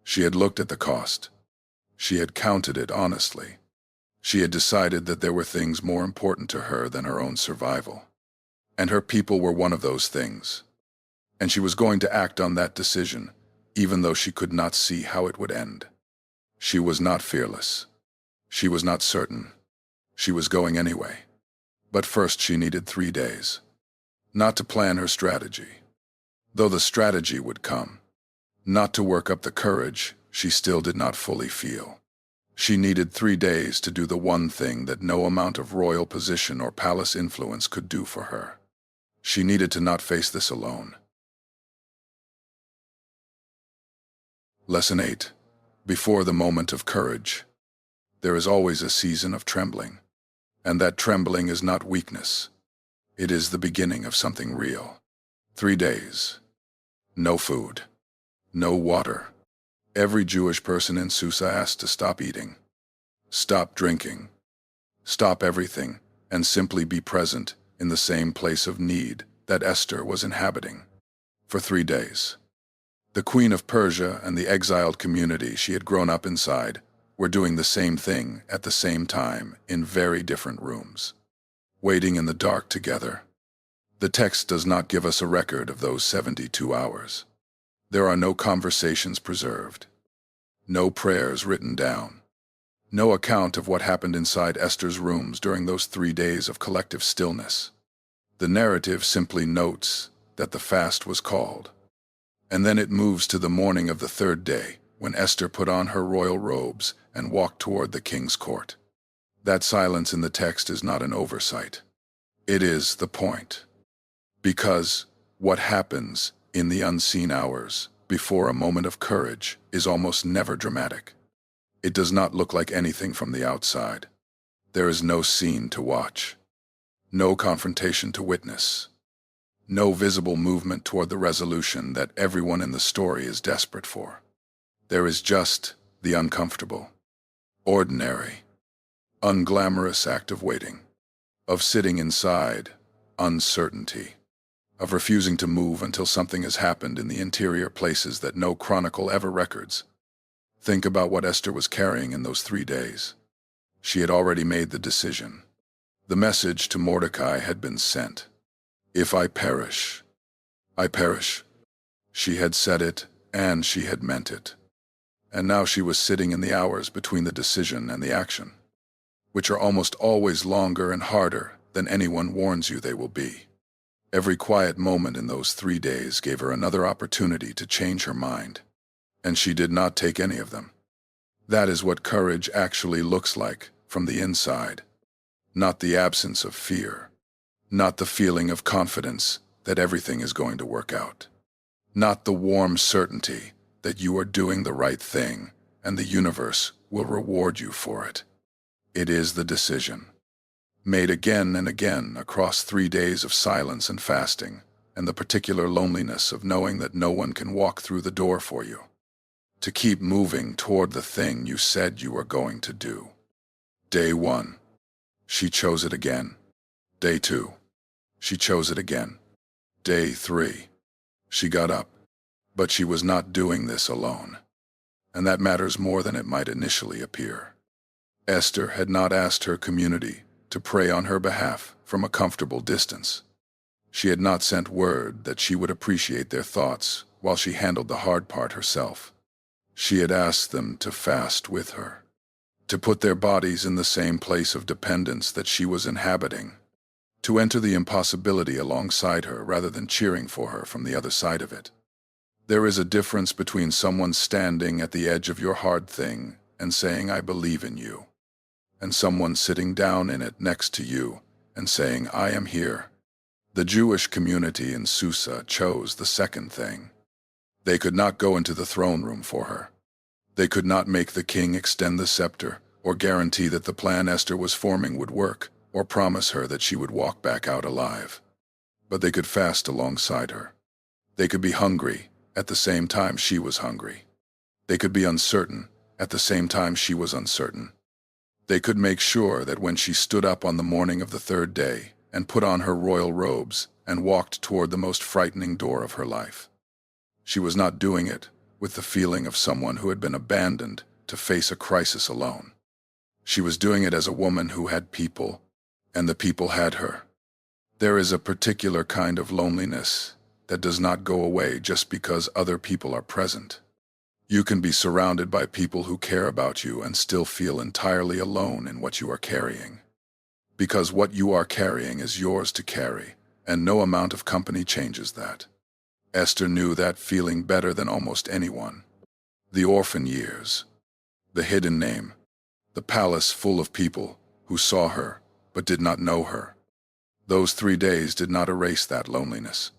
She had looked at the cost. She had counted it honestly. She had decided that there were things more important to her than her own survival. And her people were one of those things. And she was going to act on that decision, even though she could not see how it would end. She was not fearless. She was not certain. She was going anyway. But first she needed 3 days. Not to plan her strategy, though the strategy would come. Not to work up the courage she still did not fully feel. She needed 3 days to do the one thing that no amount of royal position or palace influence could do for her. She needed to not face this alone. Lesson 8. Before the moment of courage, there is always a season of trembling. And that trembling is not weakness. It is the beginning of something real. 3 days. No food. No water. Every Jewish person in Susa asked to stop eating. Stop drinking. Stop everything, and simply be present in the same place of need that Esther was inhabiting. For 3 days. The Queen of Persia and the exiled community she had grown up inside were doing the same thing at the same time in very different rooms. Waiting in the dark together. The text does not give us a record of those 72 hours. There are no conversations preserved. No prayers written down. No account of what happened inside Esther's rooms during those 3 days of collective stillness. The narrative simply notes that the fast was called. And then it moves to the morning of the 3rd day, when Esther put on her royal robes and walked toward the king's court. That silence in the text is not an oversight. It is the point. Because what happens in the unseen hours before a moment of courage is almost never dramatic. It does not look like anything from the outside. There is no scene to watch, no confrontation to witness, no visible movement toward the resolution that everyone in the story is desperate for. There is just the uncomfortable, ordinary, unglamorous act of waiting, of sitting inside uncertainty, of refusing to move until something has happened in the interior places that no chronicle ever records. Think about what Esther was carrying in those 3 days. She had already made the decision. The message to Mordecai had been sent. If I perish, I perish. She had said it, and she had meant it. And now she was sitting in the hours between the decision and the action, which are almost always longer and harder than anyone warns you they will be. Every quiet moment in those 3 days gave her another opportunity to change her mind, and she did not take any of them. That is what courage actually looks like from the inside, not the absence of fear, not the feeling of confidence that everything is going to work out, not the warm certainty that you are doing the right thing and the universe will reward you for it. It is the decision, made again and again across 3 days of silence and fasting, and the particular loneliness of knowing that no one can walk through the door for you, to keep moving toward the thing you said you were going to do. Day 1, she chose it again. Day 2, she chose it again. Day 3, she got up, but she was not doing this alone, and that matters more than it might initially appear. Esther had not asked her community to pray on her behalf from a comfortable distance. She had not sent word that she would appreciate their thoughts while she handled the hard part herself. She had asked them to fast with her, to put their bodies in the same place of dependence that she was inhabiting, to enter the impossibility alongside her rather than cheering for her from the other side of it. There is a difference between someone standing at the edge of your hard thing and saying, "I believe in you," and someone sitting down in it next to you and saying, "I am here." The Jewish community in Susa chose the second thing. They could not go into the throne room for her. They could not make the king extend the scepter, or guarantee that the plan Esther was forming would work, or promise her that she would walk back out alive. But they could fast alongside her. They could be hungry at the same time she was hungry. They could be uncertain at the same time she was uncertain. They could make sure that when she stood up on the morning of the 3rd day and put on her royal robes and walked toward the most frightening door of her life, she was not doing it with the feeling of someone who had been abandoned to face a crisis alone. She was doing it as a woman who had people, and the people had her. There is a particular kind of loneliness that does not go away just because other people are present. You can be surrounded by people who care about you and still feel entirely alone in what you are carrying. Because what you are carrying is yours to carry, and no amount of company changes that. Esther knew that feeling better than almost anyone. The orphan years, the hidden name, the palace full of people who saw her but did not know her. Those 3 days did not erase that loneliness,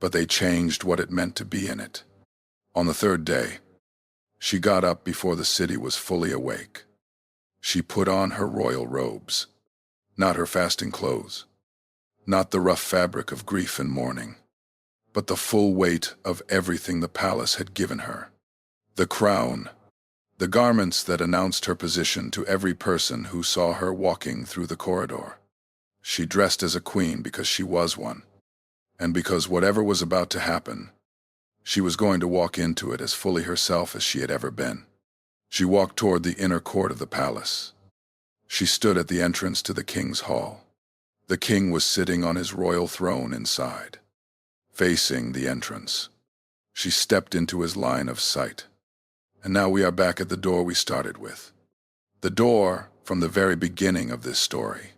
but they changed what it meant to be in it. On the 3rd day, she got up before the city was fully awake. She put on her royal robes, not her fasting clothes, not the rough fabric of grief and mourning, but the full weight of everything the palace had given her. The crown, the garments that announced her position to every person who saw her walking through the corridor. She dressed as a queen because she was one, and because whatever was about to happen, she was going to walk into it as fully herself as she had ever been. She walked toward the inner court of the palace. She stood at the entrance to the king's hall. The king was sitting on his royal throne inside, facing the entrance. She stepped into his line of sight. And now we are back at the door we started with. The door from the very beginning of this story.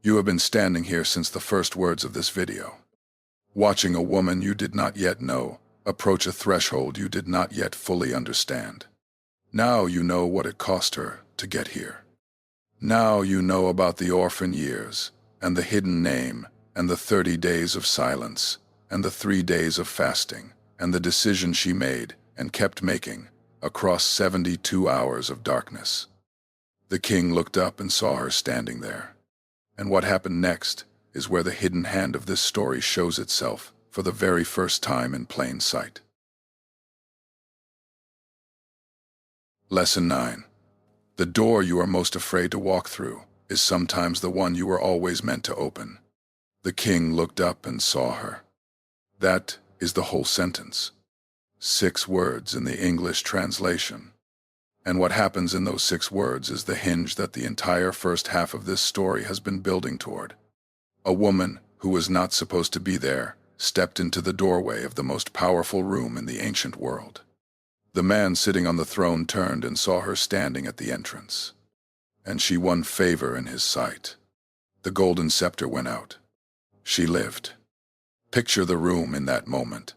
You have been standing here since the first words of this video, watching a woman you did not yet know approach a threshold you did not yet fully understand. Now you know what it cost her to get here. Now you know about the orphan years, and the hidden name, and the 30 days of silence, and the 3 days of fasting, and the decision she made and kept making across 72 hours of darkness. The king looked up and saw her standing there. And what happened next is where the hidden hand of this story shows itself for the very first time in plain sight. Lesson 9. The door you are most afraid to walk through is sometimes the one you were always meant to open. The king looked up and saw her. That is the whole sentence. 6 words in the English translation. And what happens in those 6 words is the hinge that the entire first half of this story has been building toward. A woman who was not supposed to be there stepped into the doorway of the most powerful room in the ancient world. The man sitting on the throne turned and saw her standing at the entrance. And she won favor in his sight. The golden scepter went out. She lived. Picture the room in that moment.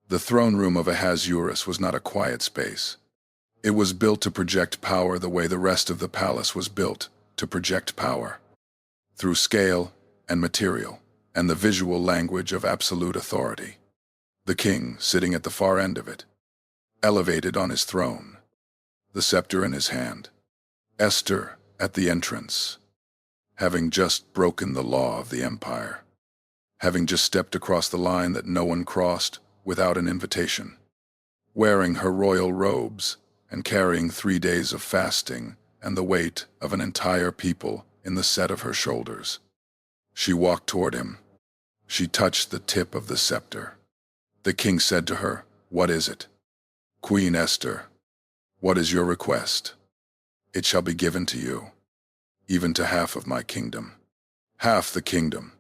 The throne room of Ahasuerus was not a quiet space. It was built to project power the way the rest of the palace was built to project power. Through scale and material and the visual language of absolute authority. The king, sitting at the far end of it, elevated on his throne, the scepter in his hand. Esther at the entrance, having just broken the law of the empire, having just stepped across the line that no one crossed without an invitation, wearing her royal robes and carrying 3 days of fasting and the weight of an entire people in the set of her shoulders. She walked toward him. She touched the tip of the scepter. The king said to her, "What is it?" "Queen Esther, what is your request?" "It shall be given to you, even to half of my kingdom." Half the kingdom.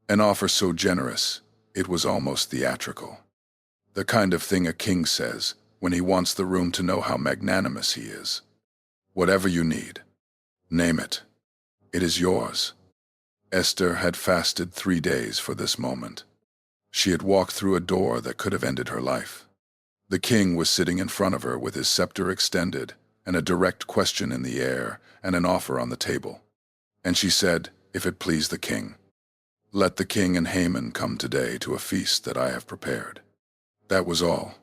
An offer so generous, it was almost theatrical. The kind of thing a king says when he wants the room to know how magnanimous he is. Whatever you need, name it. It is yours. Esther had fasted 3 days for this moment. She had walked through a door that could have ended her life. The king was sitting in front of her with his scepter extended and a direct question in the air and an offer on the table. And she said, "If it please the king, let the king and Haman come today to a feast that I have prepared." That was all.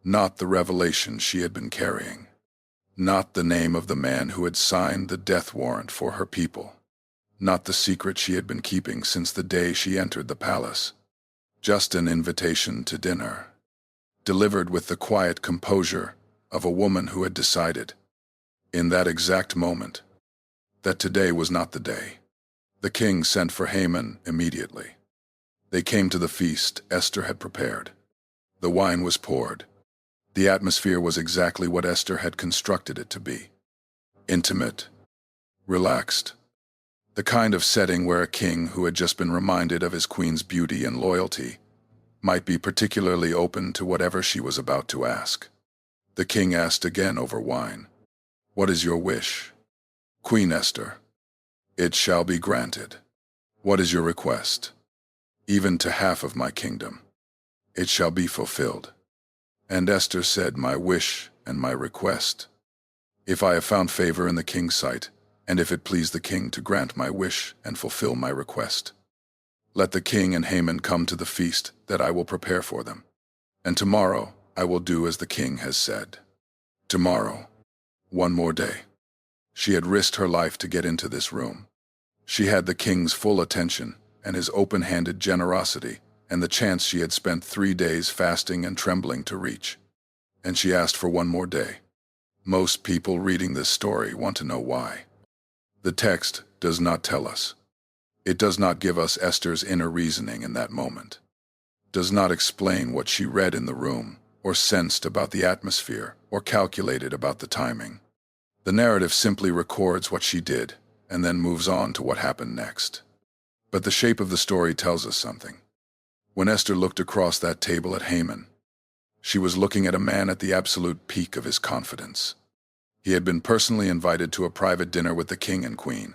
Not the revelation she had been carrying. Not the name of the man who had signed the death warrant for her people. Not the secret she had been keeping since the day she entered the palace. Just an invitation to dinner, delivered with the quiet composure of a woman who had decided, in that exact moment, that today was not the day. The king sent for Haman immediately. They came to the feast Esther had prepared. The wine was poured. The atmosphere was exactly what Esther had constructed it to be. Intimate, relaxed. The kind of setting where a king who had just been reminded of his queen's beauty and loyalty might be particularly open to whatever she was about to ask. The king asked again over wine, "What is your wish?" "Queen Esther, it shall be granted." "What is your request?" "Even to half of my kingdom. It shall be fulfilled." And Esther said, "My wish and my request. If I have found favor in the king's sight, and if it please the king to grant my wish and fulfill my request, let the king and Haman come to the feast that I will prepare for them. And tomorrow I will do as the king has said." Tomorrow. One more day. She had risked her life to get into this room. She had the king's full attention and his open-handed generosity and the chance she had spent 3 days fasting and trembling to reach. And she asked for one more day. Most people reading this story want to know why. The text does not tell us. It does not give us Esther's inner reasoning in that moment. Does not explain what she read in the room, or sensed about the atmosphere, or calculated about the timing. The narrative simply records what she did, and then moves on to what happened next. But the shape of the story tells us something. When Esther looked across that table at Haman, she was looking at a man at the absolute peak of his confidence. He had been personally invited to a private dinner with the king and queen.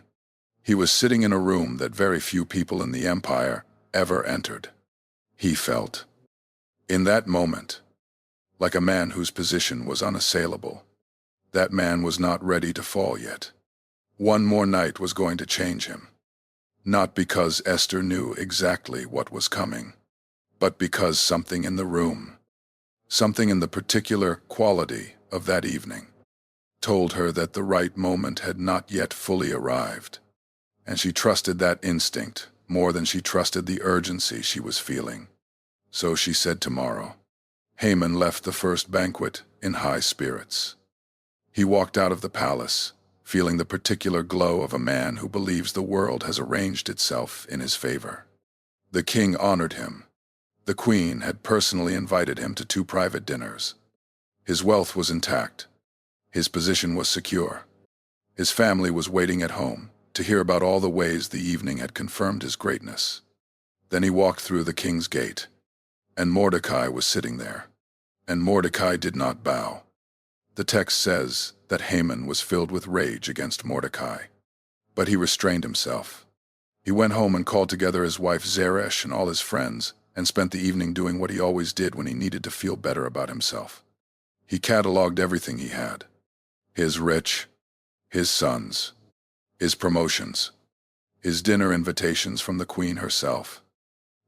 He was sitting in a room that very few people in the empire ever entered. He felt, in that moment, like a man whose position was unassailable. That man was not ready to fall yet. One more night was going to change him. Not because Esther knew exactly what was coming, but because something in the room, Something in the particular quality of that evening told her that the right moment had not yet fully arrived, and she trusted that instinct more than she trusted the urgency she was feeling. So she said tomorrow. Haman left the first banquet in high spirits. He walked out of the palace, feeling the particular glow of a man who believes the world has arranged itself in his favor. The king honored him. The queen had personally invited him to 2 private dinners. His wealth was intact. His position was secure. His family was waiting at home to hear about all the ways the evening had confirmed his greatness. Then he walked through the king's gate, and Mordecai was sitting there. And Mordecai did not bow. The text says that Haman was filled with rage against Mordecai, but he restrained himself. He went home and called together his wife Zeresh and all his friends, and spent the evening doing what he always did when he needed to feel better about himself. He cataloged everything he had: his rich, his sons, his promotions, his dinner invitations from the queen herself.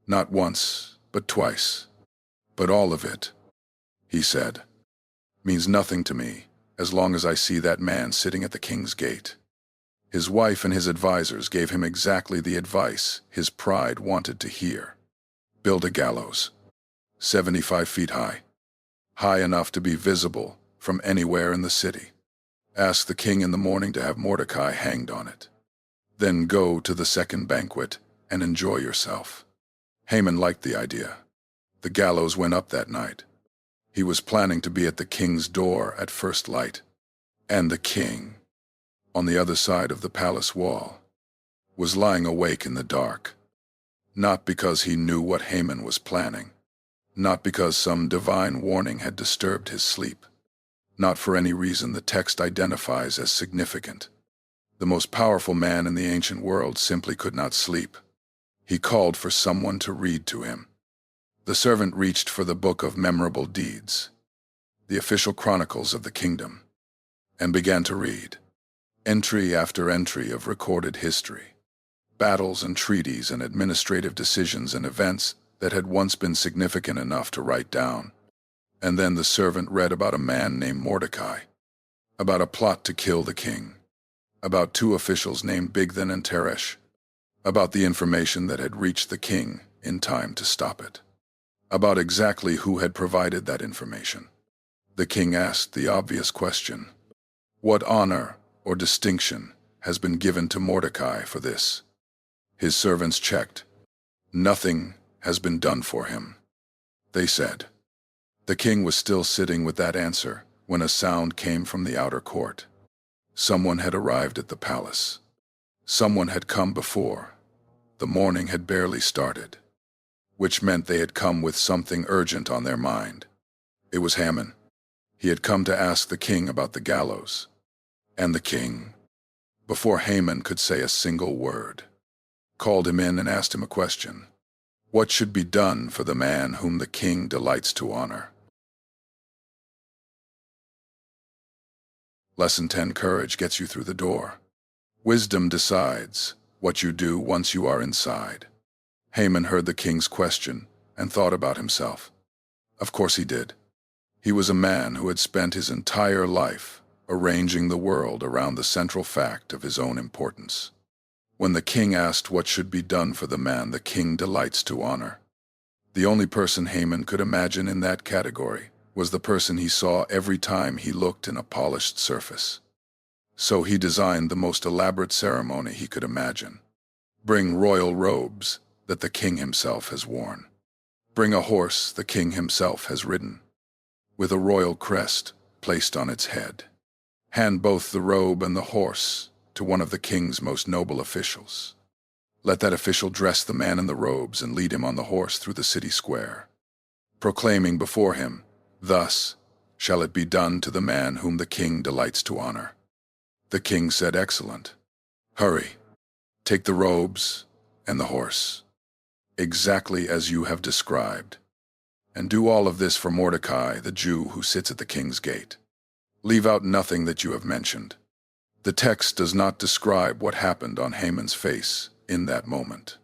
Not once, but twice. But all of it, he said, means nothing to me as long as I see that man sitting at the king's gate. His wife and his advisors gave him exactly the advice his pride wanted to hear. Build a gallows, 75 feet high, high enough to be visible from anywhere in the city. Ask the king in the morning to have Mordecai hanged on it. Then go to the second banquet and enjoy yourself. Haman liked the idea. The gallows went up that night. He was planning to be at the king's door at first light. And the king, on the other side of the palace wall, was lying awake in the dark. Not because he knew what Haman was planning. Not because some divine warning had disturbed his sleep. Not for any reason the text identifies as significant. The most powerful man in the ancient world simply could not sleep. He called for someone to read to him. The servant reached for the book of memorable deeds, the official chronicles of the kingdom, and began to read. Entry after entry of recorded history. Battles and treaties and administrative decisions and events that had once been significant enough to write down. And then the servant read about a man named Mordecai, about a plot to kill the king, about 2 officials named Bigthan and Teresh, about the information that had reached the king in time to stop it, about exactly who had provided that information. The king asked the obvious question: what honor or distinction has been given to Mordecai for this? His servants checked. Nothing has been done for him, they said. The king was still sitting with that answer when a sound came from the outer court. Someone had arrived at the palace. Someone had come before. The morning had barely started, which meant they had come with something urgent on their mind. It was Haman. He had come to ask the king about the gallows. And the king, before Haman could say a single word, called him in and asked him a question. What should be done for the man whom the king delights to honor? Lesson 10: Courage gets you through the door. Wisdom decides what you do once you are inside. Haman heard the king's question and thought about himself. Of course he did. He was a man who had spent his entire life arranging the world around the central fact of his own importance. When the king asked what should be done for the man the king delights to honor, the only person Haman could imagine in that category was the person he saw every time he looked in a polished surface. So he designed the most elaborate ceremony he could imagine. Bring royal robes that the king himself has worn. Bring a horse the king himself has ridden, with a royal crest placed on its head. Hand both the robe and the horse to one of the king's most noble officials. Let that official dress the man in the robes and lead him on the horse through the city square, proclaiming before him, "Thus shall it be done to the man whom the king delights to honor." The king said, "Excellent. Hurry, take the robes and the horse, exactly as you have described, and do all of this for Mordecai, the Jew who sits at the king's gate. Leave out nothing that you have mentioned." The text does not describe what happened on Haman's face in that moment.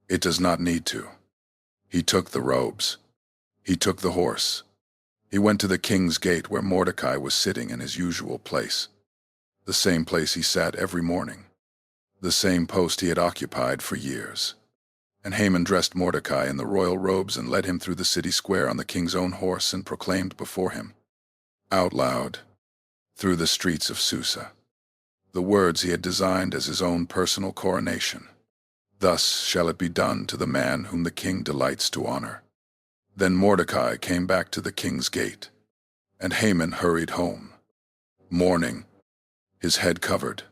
It does not need to. He took the robes. He took the horse. He went to the king's gate where Mordecai was sitting in his usual place, the same place he sat every morning, the same post he had occupied for years. And Haman dressed Mordecai in the royal robes and led him through the city square on the king's own horse and proclaimed before him, out loud, through the streets of Susa, the words he had designed as his own personal coronation. Thus shall it be done to the man whom the king delights to honor. Then Mordecai came back to the king's gate, and Haman hurried home, mourning, his head covered.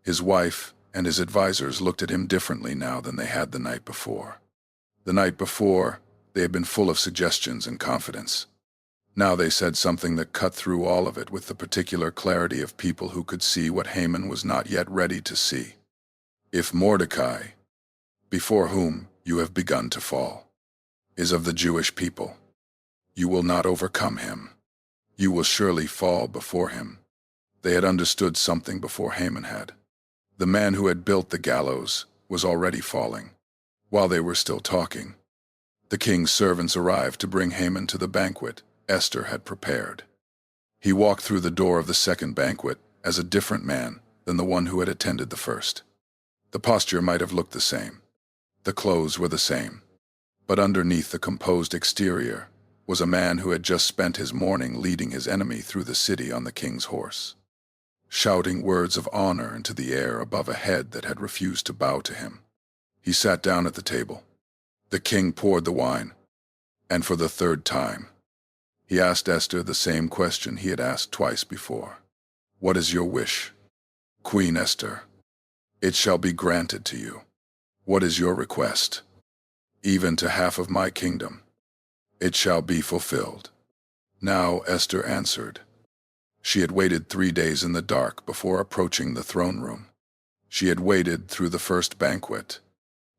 His wife and his advisers looked at him differently now than they had the night before. The night before, they had been full of suggestions and confidence. Now they said something that cut through all of it with the particular clarity of people who could see what Haman was not yet ready to see. If Mordecai, before whom you have begun to fall, is of the Jewish people, you will not overcome him. You will surely fall before him. They had understood something before Haman had. The man who had built the gallows was already falling. While they were still talking, the king's servants arrived to bring Haman to the banquet Esther had prepared. He walked through the door of the second banquet as a different man than the one who had attended the first. The posture might have looked the same. The clothes were the same. But underneath the composed exterior was a man who had just spent his morning leading his enemy through the city on the king's horse, shouting words of honor into the air above a head that had refused to bow to him. He sat down at the table. The king poured the wine, and for the third time, he asked Esther the same question he had asked twice before. What is your wish, Queen Esther? It shall be granted to you. What is your request? Even to half of my kingdom. It shall be fulfilled. Now Esther answered. She had waited 3 days in the dark before approaching the throne room. She had waited through the first banquet.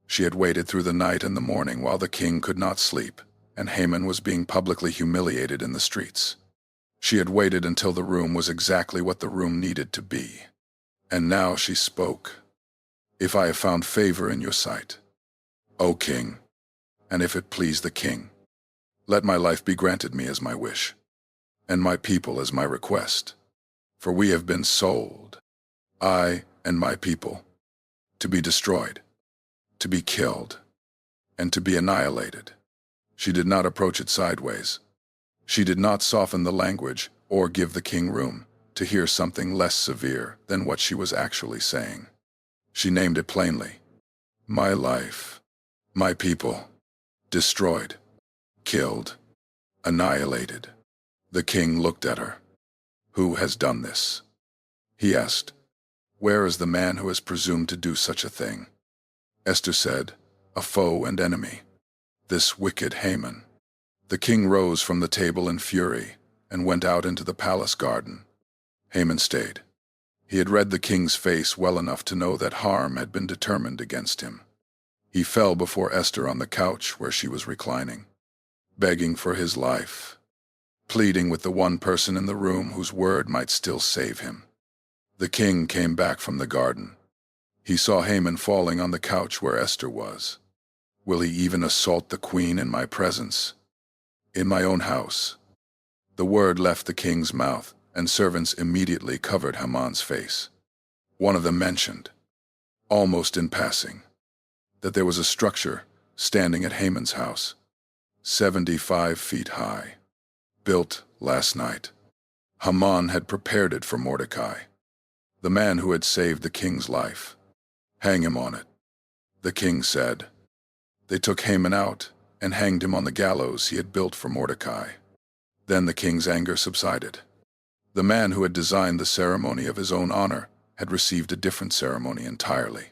She had waited through the night and the morning while the king could not sleep, and Haman was being publicly humiliated in the streets. She had waited until the room was exactly what the room needed to be. And now she spoke. If I have found favor in your sight, O king, and if it please the king, let my life be granted me as my wish, and my people as my request. For we have been sold, I and my people, to be destroyed, to be killed, and to be annihilated. She did not approach it sideways. She did not soften the language or give the king room to hear something less severe than what she was actually saying. She named it plainly. My life, my people, destroyed, killed, annihilated. The king looked at her. Who has done this? He asked. Where is the man who has presumed to do such a thing? Esther said, a foe and enemy, this wicked Haman. The king rose from the table in fury and went out into the palace garden. Haman stayed. He had read the king's face well enough to know that harm had been determined against him. He fell before Esther on the couch where she was reclining, begging for his life, pleading with the one person in the room whose word might still save him. The king came back from the garden. He saw Haman falling on the couch where Esther was. Will he even assault the queen in my presence? In my own house? The word left the king's mouth, and servants immediately covered Haman's face. One of them mentioned, almost in passing, that there was a structure standing at Haman's house, 75 feet high, built last night. Haman had prepared it for Mordecai, the man who had saved the king's life. Hang him on it, the king said. They took Haman out and hanged him on the gallows he had built for Mordecai. Then the king's anger subsided. The man who had designed the ceremony of his own honor had received a different ceremony entirely.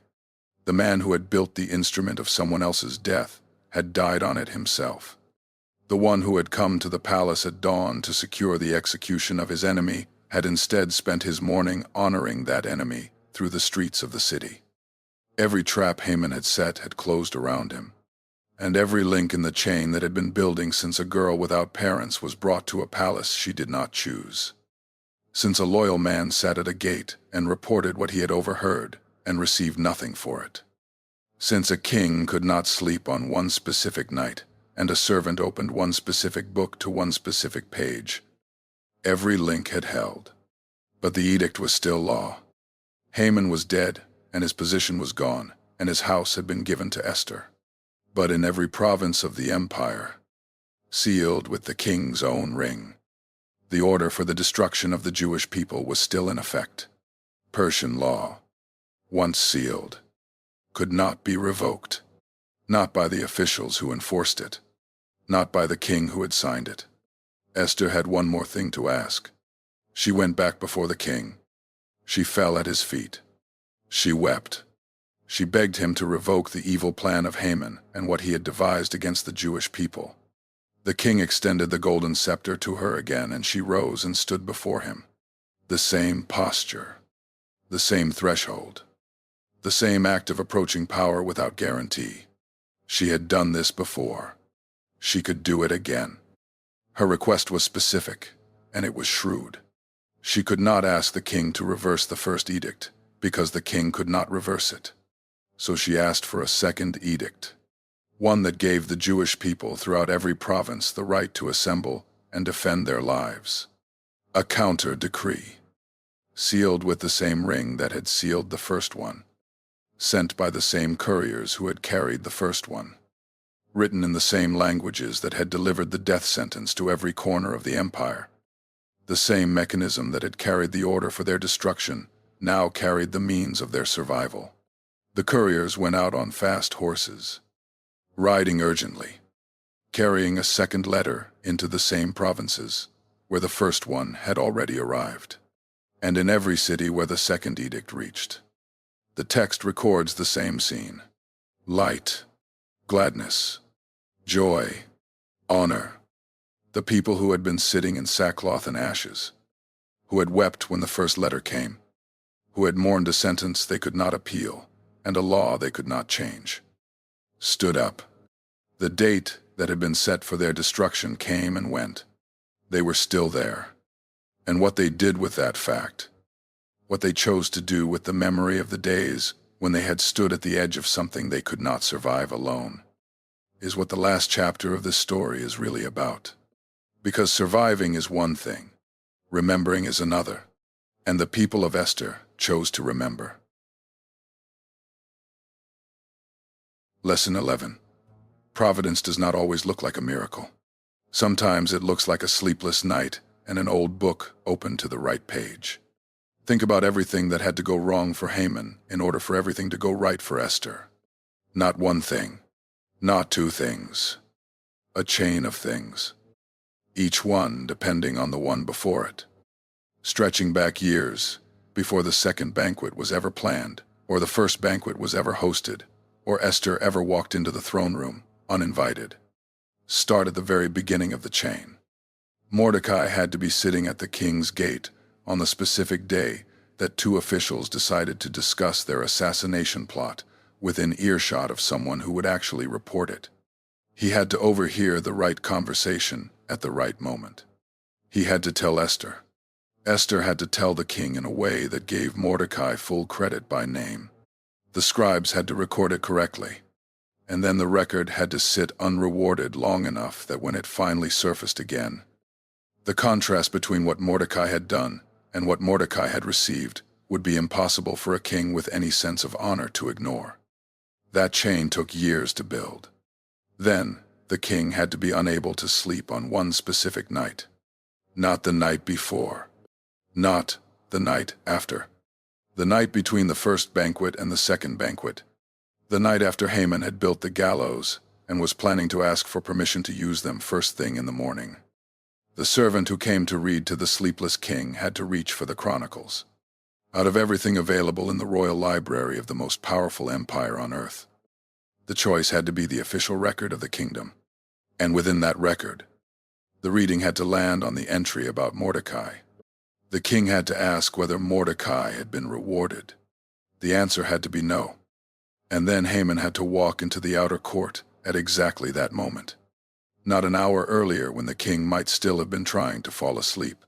The man who had built the instrument of someone else's death had died on it himself. The one who had come to the palace at dawn to secure the execution of his enemy had instead spent his morning honoring that enemy through the streets of the city. Every trap Haman had set had closed around him, and every link in the chain that had been building since a girl without parents was brought to a palace she did not choose. Since a loyal man sat at a gate and reported what he had overheard and received nothing for it. Since a king could not sleep on one specific night and a servant opened one specific book to one specific page. Every link had held. But the edict was still law. Haman was dead, and his position was gone, and his house had been given to Esther. But in every province of the empire, sealed with the king's own ring, the order for the destruction of the Jewish people was still in effect. Persian law, once sealed, could not be revoked, not by the officials who enforced it, not by the king who had signed it. Esther had one more thing to ask. She went back before the king. She fell at his feet. She wept. She begged him to revoke the evil plan of Haman and what he had devised against the Jewish people. The king extended the golden scepter to her again, and she rose and stood before him. The same posture, the same threshold, the same act of approaching power without guarantee. She had done this before. She could do it again. Her request was specific, and it was shrewd. She could not ask the king to reverse the first edict, because the king could not reverse it. So she asked for a second edict, one that gave the Jewish people throughout every province the right to assemble and defend their lives. A counter-decree, sealed with the same ring that had sealed the first one, sent by the same couriers who had carried the first one, written in the same languages that had delivered the death sentence to every corner of the empire. The same mechanism that had carried the order for their destruction now carried the means of their survival. The couriers went out on fast horses, riding urgently, carrying a second letter into the same provinces where the first one had already arrived, and in every city where the second edict reached. The text records the same scene: light, gladness, joy, honor. The people who had been sitting in sackcloth and ashes, who had wept when the first letter came, who had mourned a sentence they could not appeal and a law they could not change, stood up. The date that had been set for their destruction came and went. They were still there. And what they did with that fact, what they chose to do with the memory of the days when they had stood at the edge of something they could not survive alone, is what the last chapter of this story is really about. Because surviving is one thing, remembering is another, and the people of Esther chose to remember. Lesson 11. Providence does not always look like a miracle. Sometimes it looks like a sleepless night and an old book opened to the right page. Think about everything that had to go wrong for Haman in order for everything to go right for Esther. Not one thing, not two things, a chain of things, each one depending on the one before it, stretching back years before the second banquet was ever planned, or the first banquet was ever hosted, or Esther ever walked into the throne room, uninvited. Start at the very beginning of the chain. Mordecai had to be sitting at the king's gate on the specific day that two officials decided to discuss their assassination plot within earshot of someone who would actually report it. He had to overhear the right conversation at the right moment. He had to tell Esther. Esther had to tell the king in a way that gave Mordecai full credit by name. The scribes had to record it correctly, and then the record had to sit unrewarded long enough that when it finally surfaced again, the contrast between what Mordecai had done and what Mordecai had received would be impossible for a king with any sense of honor to ignore. That chain took years to build. Then, the king had to be unable to sleep on one specific night. Not the night before. Not the night after. The night between the first banquet and the second banquet. The night after Haman had built the gallows and was planning to ask for permission to use them first thing in the morning. The servant who came to read to the sleepless king had to reach for the chronicles. Out of everything available in the royal library of the most powerful empire on earth, the choice had to be the official record of the kingdom. And within that record, the reading had to land on the entry about Mordecai. The king had to ask whether Mordecai had been rewarded. The answer had to be no. And then Haman had to walk into the outer court at exactly that moment. Not an hour earlier when the king might still have been trying to fall asleep.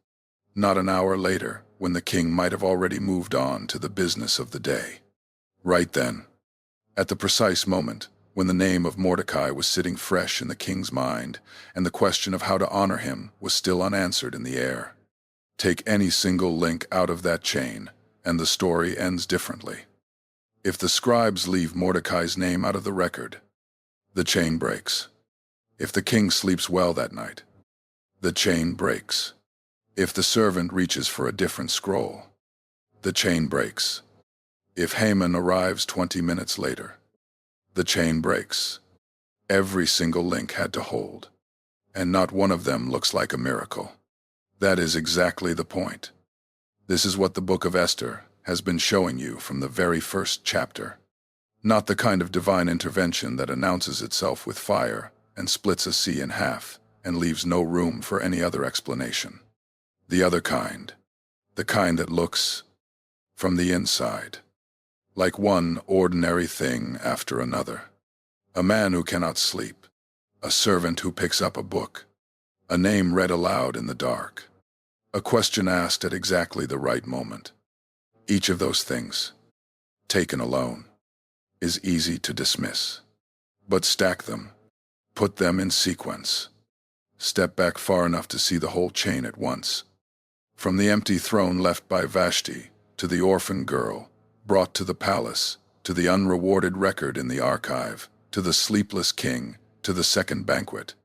Not an hour later when the king might have already moved on to the business of the day. Right then, at the precise moment when the name of Mordecai was sitting fresh in the king's mind, and the question of how to honor him was still unanswered in the air. Take any single link out of that chain, and the story ends differently. If the scribes leave Mordecai's name out of the record, the chain breaks. If the king sleeps well that night, the chain breaks. If the servant reaches for a different scroll, the chain breaks. If Haman arrives 20 minutes later, the chain breaks. Every single link had to hold, and not one of them looks like a miracle. That is exactly the point. This is what the book of Esther has been showing you from the very first chapter. Not the kind of divine intervention that announces itself with fire and splits a sea in half and leaves no room for any other explanation. The other kind, the kind that looks from the inside, like one ordinary thing after another. A man who cannot sleep, a servant who picks up a book, a name read aloud in the dark, a question asked at exactly the right moment. Each of those things, taken alone, is easy to dismiss. But stack them, put them in sequence. Step back far enough to see the whole chain at once. From the empty throne left by Vashti, to the orphan girl, brought to the palace, to the unrewarded record in the archive, to the sleepless king, to the second banquet.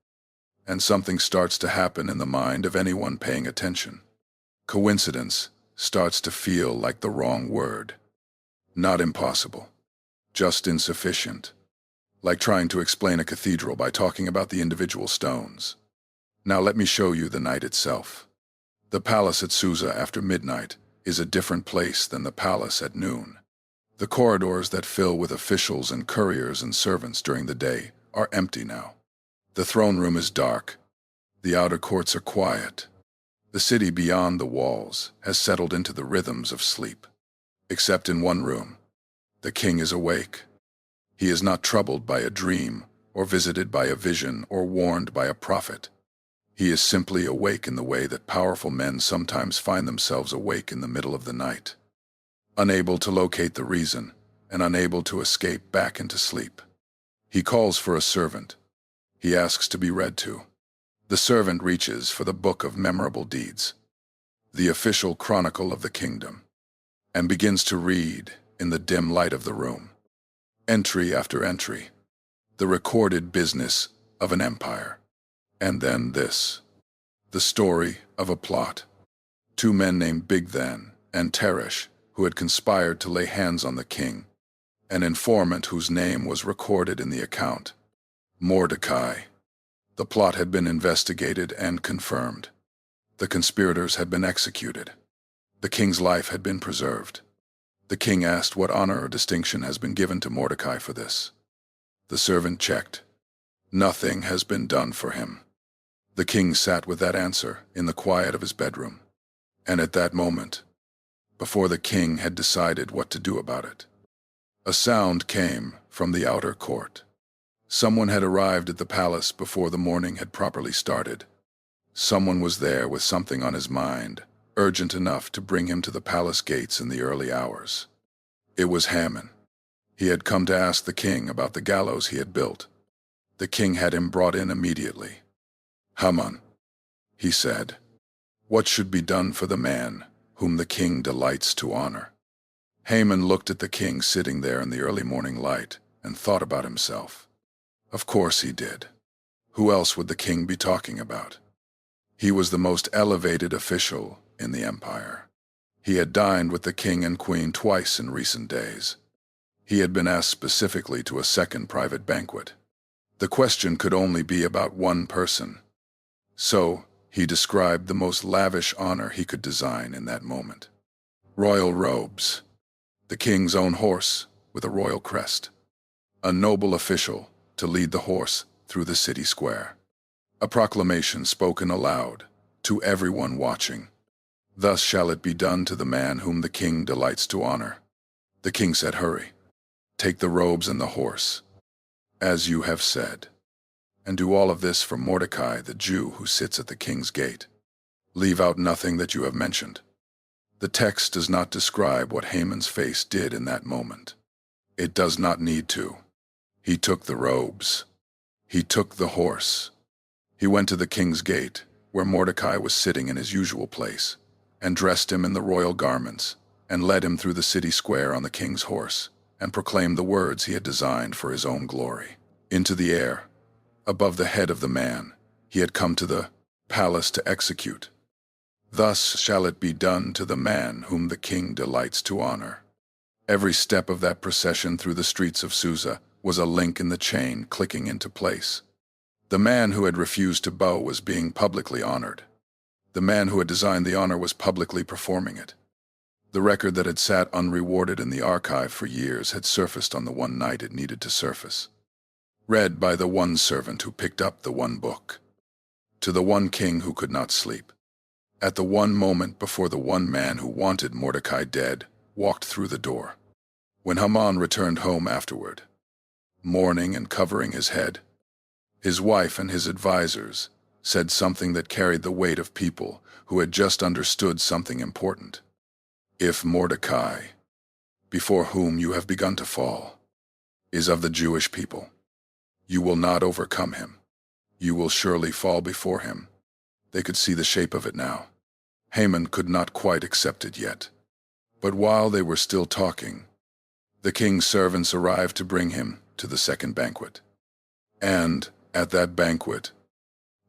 And something starts to happen in the mind of anyone paying attention. Coincidence starts to feel like the wrong word. Not impossible, just insufficient. Like trying to explain a cathedral by talking about the individual stones. Now let me show you the night itself. The palace at Susa after midnight is a different place than the palace at noon. The corridors that fill with officials and couriers and servants during the day are empty now. The throne room is dark. The outer courts are quiet. The city beyond the walls has settled into the rhythms of sleep. Except in one room, the king is awake. He is not troubled by a dream, or visited by a vision, or warned by a prophet. He is simply awake in the way that powerful men sometimes find themselves awake in the middle of the night, unable to locate the reason, and unable to escape back into sleep. He calls for a servant. He asks to be read to. The servant reaches for the book of memorable deeds, the official chronicle of the kingdom, and begins to read in the dim light of the room. Entry after entry, the recorded business of an empire. And then this, the story of a plot. Two men named Bigthan and Teresh, who had conspired to lay hands on the king, an informant whose name was recorded in the account, Mordecai. The plot had been investigated and confirmed. The conspirators had been executed. The king's life had been preserved. The king asked what honor or distinction has been given to Mordecai for this. The servant checked. Nothing has been done for him. The king sat with that answer in the quiet of his bedroom. And at that moment, before the king had decided what to do about it, a sound came from the outer court. Someone had arrived at the palace before the morning had properly started. Someone was there with something on his mind, urgent enough to bring him to the palace gates in the early hours. It was Haman. He had come to ask the king about the gallows he had built. The king had him brought in immediately. Haman, he said, what should be done for the man whom the king delights to honor? Haman looked at the king sitting there in the early morning light and thought about himself. Of course he did. Who else would the king be talking about? He was the most elevated official in the empire. He had dined with the king and queen twice in recent days. He had been asked specifically to a second private banquet. The question could only be about one person. So, he described the most lavish honor he could design in that moment. Royal robes, the king's own horse with a royal crest, a noble official to lead the horse through the city square, a proclamation spoken aloud to everyone watching. Thus shall it be done to the man whom the king delights to honor. The king said, hurry, take the robes and the horse, as you have said. And do all of this for Mordecai, the Jew who sits at the king's gate. Leave out nothing that you have mentioned. The text does not describe what Haman's face did in that moment. It does not need to. He took the robes. He took the horse. He went to the king's gate, where Mordecai was sitting in his usual place, and dressed him in the royal garments, and led him through the city square on the king's horse, and proclaimed the words he had designed for his own glory. Into the air, above the head of the man, he had come to the palace to execute. Thus shall it be done to the man whom the king delights to honor. Every step of that procession through the streets of Susa was a link in the chain clicking into place. The man who had refused to bow was being publicly honored. The man who had designed the honor was publicly performing it. The record that had sat unrewarded in the archive for years had surfaced on the one night it needed to surface. Read by the one servant who picked up the one book. To the one king who could not sleep. At the one moment before the one man who wanted Mordecai dead walked through the door. When Haman returned home afterward, mourning and covering his head, his wife and his advisors said something that carried the weight of people who had just understood something important. If Mordecai, before whom you have begun to fall, is of the Jewish people, you will not overcome him. You will surely fall before him. They could see the shape of it now. Haman could not quite accept it yet. But while they were still talking, the king's servants arrived to bring him to the second banquet. And, at that banquet,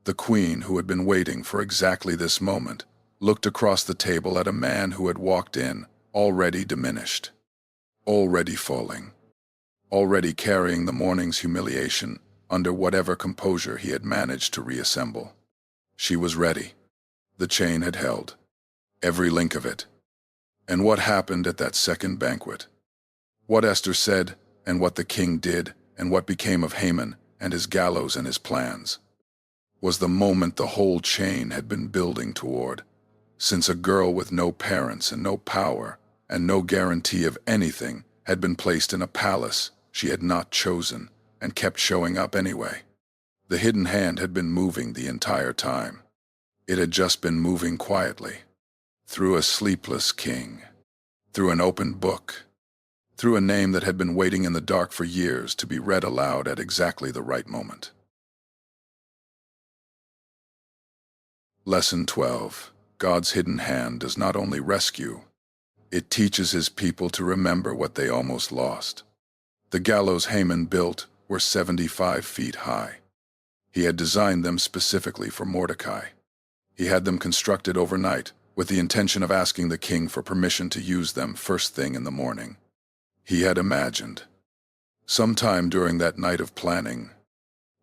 the queen, who had been waiting for exactly this moment, looked across the table at a man who had walked in, already diminished, already falling, already carrying the morning's humiliation under whatever composure he had managed to reassemble. She was ready. The chain had held, every link of it. And what happened at that second banquet? What Esther said, and what the king did, and what became of Haman and his gallows and his plans, was the moment the whole chain had been building toward, since a girl with no parents and no power and no guarantee of anything had been placed in a palace she had not chosen and kept showing up anyway. The hidden hand had been moving the entire time. It had just been moving quietly, through a sleepless king, through an open book, through a name that had been waiting in the dark for years to be read aloud at exactly the right moment. Lesson 12. God's hidden hand does not only rescue, it teaches his people to remember what they almost lost. The gallows Haman built were 75 feet high. He had designed them specifically for Mordecai. He had them constructed overnight with the intention of asking the king for permission to use them first thing in the morning. He had imagined, sometime during that night of planning,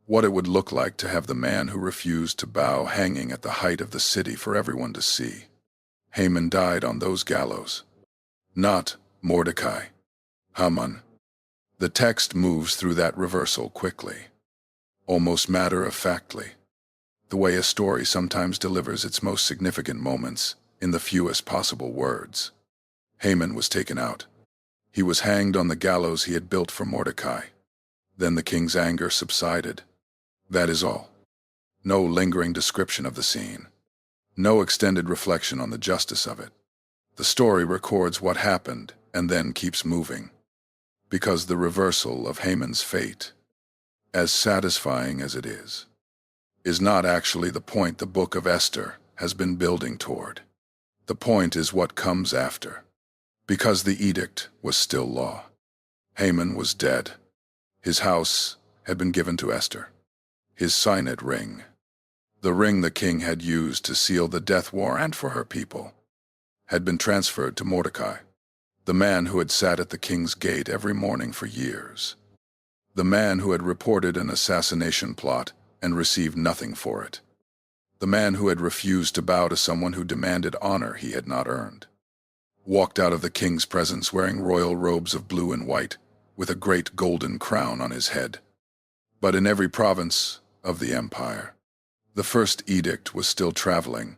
what it would look like to have the man who refused to bow hanging at the height of the city for everyone to see. Haman died on those gallows. Not Mordecai. Haman. The text moves through that reversal quickly, almost matter-of-factly, the way a story sometimes delivers its most significant moments in the fewest possible words. Haman was taken out. He was hanged on the gallows he had built for Mordecai. Then the king's anger subsided. That is all. No lingering description of the scene. No extended reflection on the justice of it. The story records what happened and then keeps moving. Because the reversal of Haman's fate, as satisfying as it is not actually the point the book of Esther has been building toward. The point is what comes after. Because the edict was still law. Haman was dead. His house had been given to Esther. His signet ring, the ring the king had used to seal the death warrant for her people, had been transferred to Mordecai, the man who had sat at the king's gate every morning for years, the man who had reported an assassination plot and received nothing for it, the man who had refused to bow to someone who demanded honor he had not earned, walked out of the king's presence wearing royal robes of blue and white, with a great golden crown on his head. But in every province of the empire, the first edict was still traveling.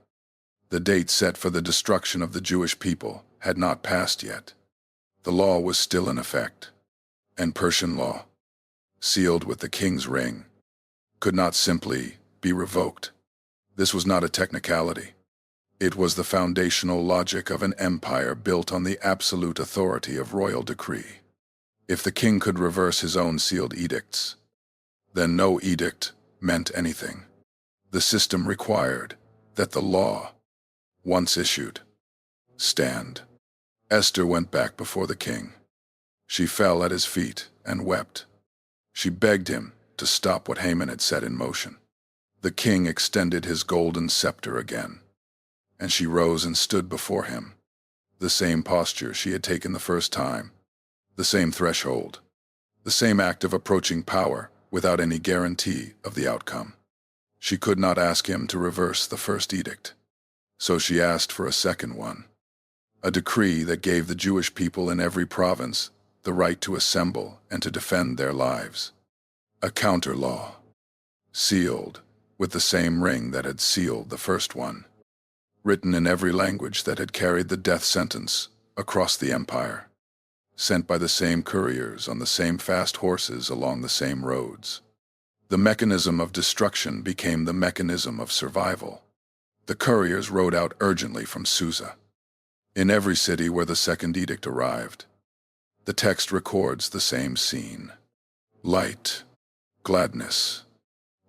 The date set for the destruction of the Jewish people had not passed yet. The law was still in effect, and Persian law, sealed with the king's ring, could not simply be revoked. This was not a technicality. It was the foundational logic of an empire built on the absolute authority of royal decree. If the king could reverse his own sealed edicts, then no edict meant anything. The system required that the law, once issued, stand. Esther went back before the king. She fell at his feet and wept. She begged him to stop what Haman had set in motion. The king extended his golden scepter again, and she rose and stood before him. The same posture she had taken the first time, the same threshold, the same act of approaching power without any guarantee of the outcome. She could not ask him to reverse the first edict, so she asked for a second one, a decree that gave the Jewish people in every province the right to assemble and to defend their lives. A counter law, sealed with the same ring that had sealed the first one, written in every language that had carried the death sentence across the empire, sent by the same couriers on the same fast horses along the same roads. The mechanism of destruction became the mechanism of survival. The couriers rode out urgently from Susa. In every city where the second edict arrived, the text records the same scene. Light, gladness,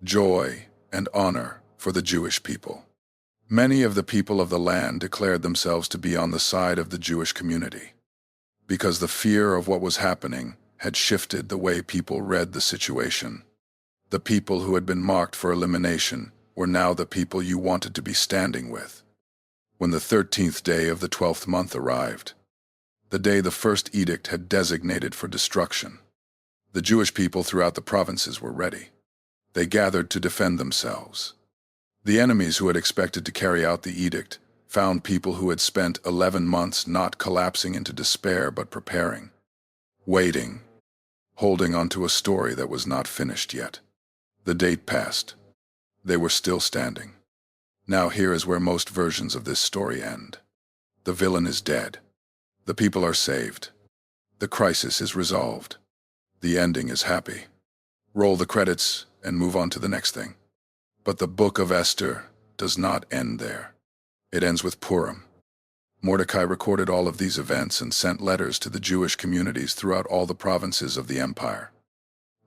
joy, and honor for the Jewish people. Many of the people of the land declared themselves to be on the side of the Jewish community, because the fear of what was happening had shifted the way people read the situation. The people who had been marked for elimination were now the people you wanted to be standing with. When the 13th day of the 12th month arrived, the day the first edict had designated for destruction, the Jewish people throughout the provinces were ready. They gathered to defend themselves. The enemies who had expected to carry out the edict found people who had spent 11 months not collapsing into despair but preparing, waiting, holding onto a story that was not finished yet. The date passed. They were still standing. Now here is where most versions of this story end. The villain is dead. The people are saved. The crisis is resolved. The ending is happy. Roll the credits and move on to the next thing. But the book of Esther does not end there. It ends with Purim. Mordecai recorded all of these events and sent letters to the Jewish communities throughout all the provinces of the empire,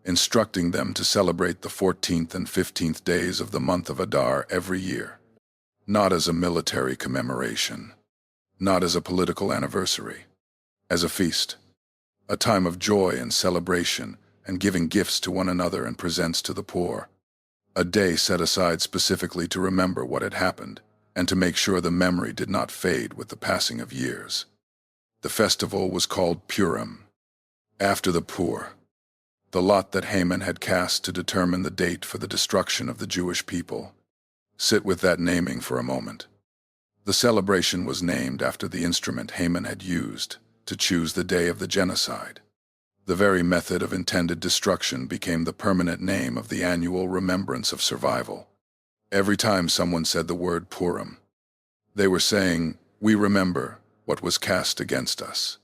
instructing them to celebrate the 14th and 15th days of the month of Adar every year, not as a military commemoration, not as a political anniversary, as a feast, a time of joy and celebration and giving gifts to one another and presents to the poor, a day set aside specifically to remember what had happened and to make sure the memory did not fade with the passing of years. The festival was called Purim, after the Pur, the lot that Haman had cast to determine the date for the destruction of the Jewish people. Sit with that naming for a moment. The celebration was named after the instrument Haman had used to choose the day of the genocide. The very method of intended destruction became the permanent name of the annual remembrance of survival. Every time someone said the word Purim, they were saying, "We remember what was cast against us.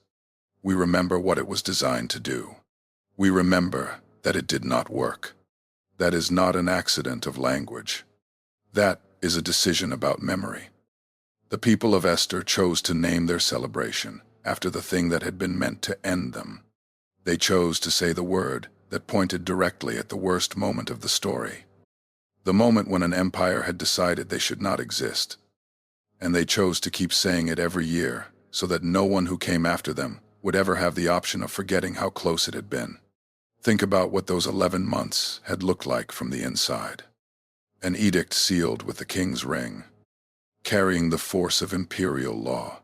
We remember what it was designed to do. We remember that it did not work." That is not an accident of language. That is a decision about memory. The people of Esther chose to name their celebration after the thing that had been meant to end them. They chose to say the word that pointed directly at the worst moment of the story, the moment when an empire had decided they should not exist. And they chose to keep saying it every year so that no one who came after them would ever have the option of forgetting how close it had been. Think about what those 11 months had looked like from the inside. An edict sealed with the king's ring, carrying the force of imperial law,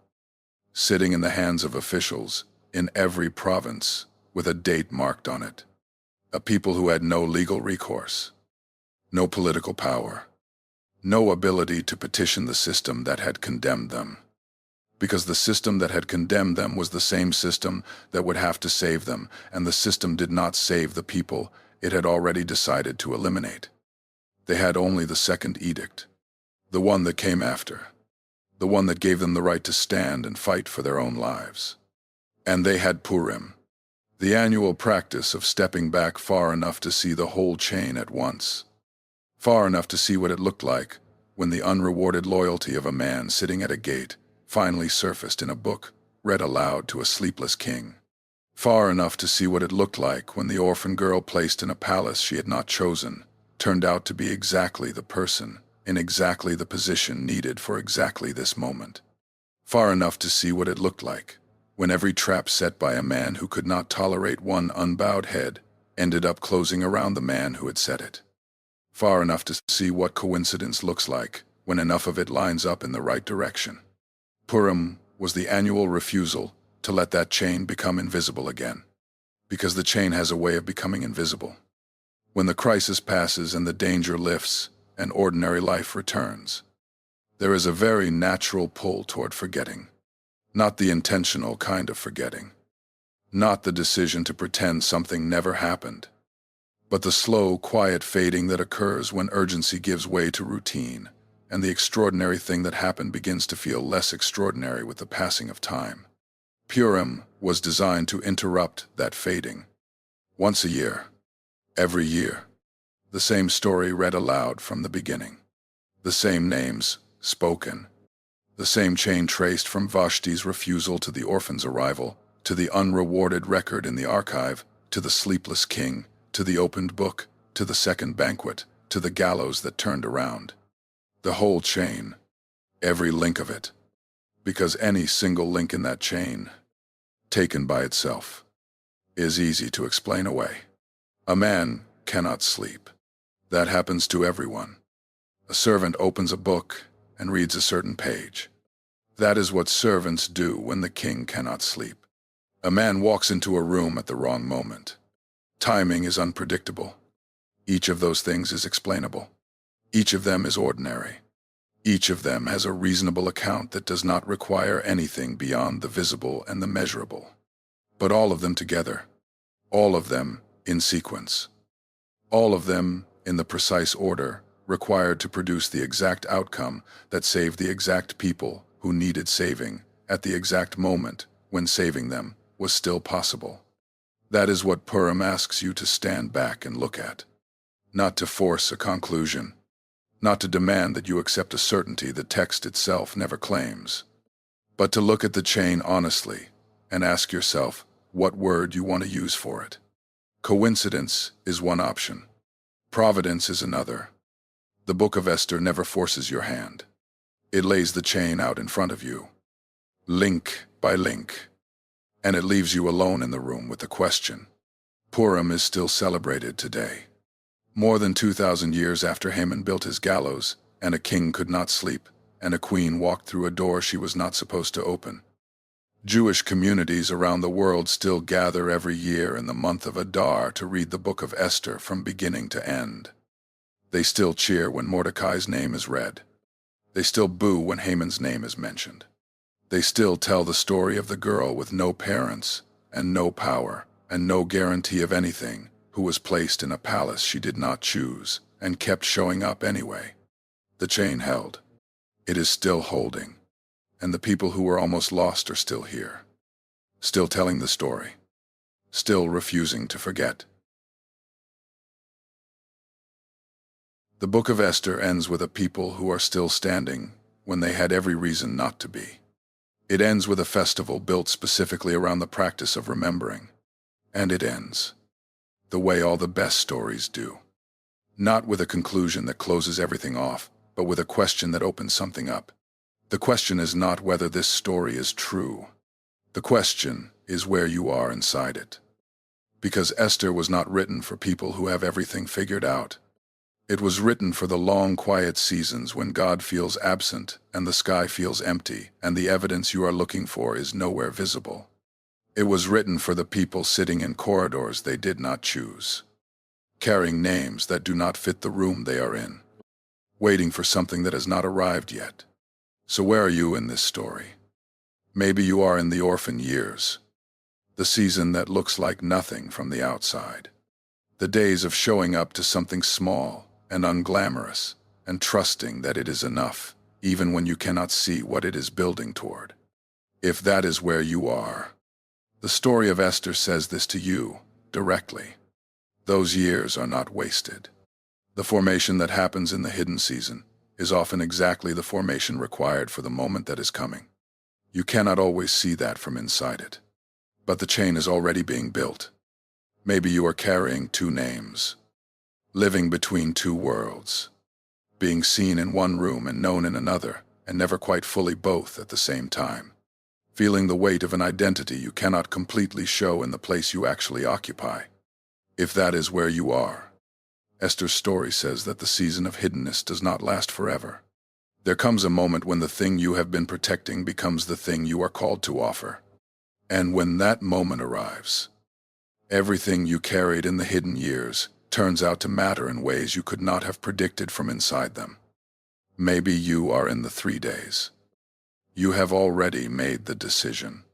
sitting in the hands of officials in every province with a date marked on it. A people who had no legal recourse, no political power, no ability to petition the system that had condemned them, because the system that had condemned them was the same system that would have to save them, and the system did not save the people it had already decided to eliminate. They had only the second edict, the one that came after, the one that gave them the right to stand and fight for their own lives. And they had Purim, the annual practice of stepping back far enough to see the whole chain at once, far enough to see what it looked like when the unrewarded loyalty of a man sitting at a gate finally surfaced in a book read aloud to a sleepless king, Far enough to see what it looked like when the orphan girl placed in a palace she had not chosen turned out to be exactly the person, in exactly the position needed for exactly this moment. Far enough to see what it looked like when every trap set by a man who could not tolerate one unbowed head ended up closing around the man who had set it. Far enough to see what coincidence looks like when enough of it lines up in the right direction. Purim was the annual refusal to let that chain become invisible again, because the chain has a way of becoming invisible. When the crisis passes and the danger lifts and ordinary life returns, there is a very natural pull toward forgetting. Not the intentional kind of forgetting. Not the decision to pretend something never happened. But the slow, quiet fading that occurs when urgency gives way to routine, and the extraordinary thing that happened begins to feel less extraordinary with the passing of time. Purim was designed to interrupt that fading. Once a year, every year, the same story read aloud from the beginning. The same names spoken. The same chain traced from Vashti's refusal to the orphan's arrival, to the unrewarded record in the archive, to the sleepless king, to the opened book, to the second banquet, to the gallows that turned around. The whole chain, every link of it, because any single link in that chain, taken by itself, is easy to explain away. A man cannot sleep. That happens to everyone. A servant opens a book and reads a certain page. That is what servants do when the king cannot sleep. A man walks into a room at the wrong moment. Timing is unpredictable. Each of those things is explainable. Each of them is ordinary. Each of them has a reasonable account that does not require anything beyond the visible and the measurable. But all of them together, all of them in sequence, all of them in the precise order required to produce the exact outcome that saved the exact people who needed saving at the exact moment when saving them was still possible. That is what Purim asks you to stand back and look at. Not to force a conclusion. Not to demand that you accept a certainty the text itself never claims. But to look at the chain honestly and ask yourself what word you want to use for it. Coincidence is one option. Providence is another. The Book of Esther never forces your hand. It lays the chain out in front of you, link by link, and it leaves you alone in the room with the question. Purim is still celebrated today. More than 2,000 years after Haman built his gallows, and a king could not sleep, and a queen walked through a door she was not supposed to open. Jewish communities around the world still gather every year in the month of Adar to read the Book of Esther from beginning to end. They still cheer when Mordecai's name is read. They still boo when Haman's name is mentioned. They still tell the story of the girl with no parents, and no power, and no guarantee of anything, who was placed in a palace she did not choose, and kept showing up anyway. The chain held. It is still holding. And the people who were almost lost are still here. Still telling the story. Still refusing to forget. The Book of Esther ends with a people who are still standing when they had every reason not to be. It ends with a festival built specifically around the practice of remembering. And it ends the way all the best stories do. Not with a conclusion that closes everything off, but with a question that opens something up. The question is not whether this story is true. The question is where you are inside it. Because Esther was not written for people who have everything figured out. It was written for the long, quiet seasons when God feels absent and the sky feels empty and the evidence you are looking for is nowhere visible. It was written for the people sitting in corridors they did not choose, carrying names that do not fit the room they are in, waiting for something that has not arrived yet. So where are you in this story? Maybe you are in the orphan years, the season that looks like nothing from the outside, the days of showing up to something small and unglamorous, and trusting that it is enough, even when you cannot see what it is building toward. If that is where you are, the story of Esther says this to you, directly. Those years are not wasted. The formation that happens in the hidden season is often exactly the formation required for the moment that is coming. You cannot always see that from inside it. But the chain is already being built. Maybe you are carrying two names, living between two worlds, being seen in one room and known in another, and never quite fully both at the same time. Feeling the weight of an identity you cannot completely show in the place you actually occupy. If that is where you are, Esther's story says that the season of hiddenness does not last forever. There comes a moment when the thing you have been protecting becomes the thing you are called to offer. And when that moment arrives, everything you carried in the hidden years turns out to matter in ways you could not have predicted from inside them. Maybe you are in the 3 days. You have already made the decision.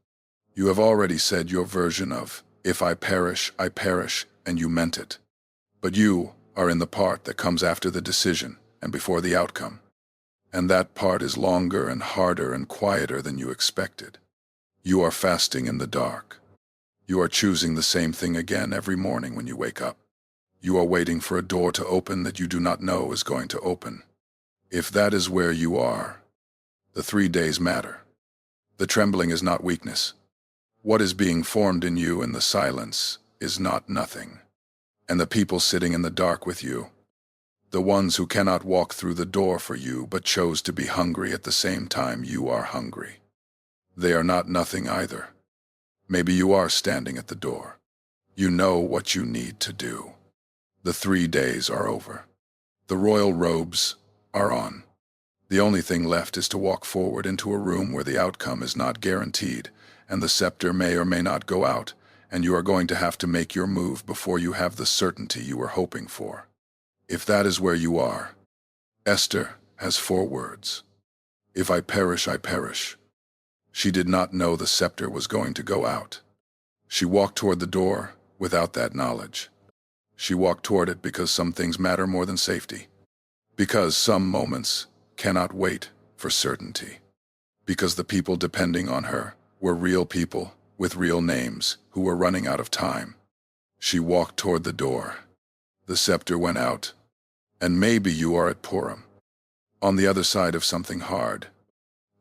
You have already said your version of, "If I perish, and you meant it. But you are in the part that comes after the decision and before the outcome. And that part is longer and harder and quieter than you expected. You are fasting in the dark. You are choosing the same thing again every morning when you wake up. You are waiting for a door to open that you do not know is going to open. If that is where you are, the 3 days matter. The trembling is not weakness. What is being formed in you in the silence is not nothing. And the people sitting in the dark with you, the ones who cannot walk through the door for you but chose to be hungry at the same time you are hungry, they are not nothing either. Maybe you are standing at the door. You know what you need to do. The 3 days are over. The royal robes are on. The only thing left is to walk forward into a room where the outcome is not guaranteed, and the scepter may or may not go out, and you are going to have to make your move before you have the certainty you were hoping for. If that is where you are, Esther has 4 words. If I perish, I perish. She did not know the scepter was going to go out. She walked toward the door without that knowledge. She walked toward it because some things matter more than safety. Because some moments cannot wait for certainty. Because the people depending on her were real people with real names who were running out of time. She walked toward the door. The scepter went out. And maybe you are at Purim, on the other side of something hard,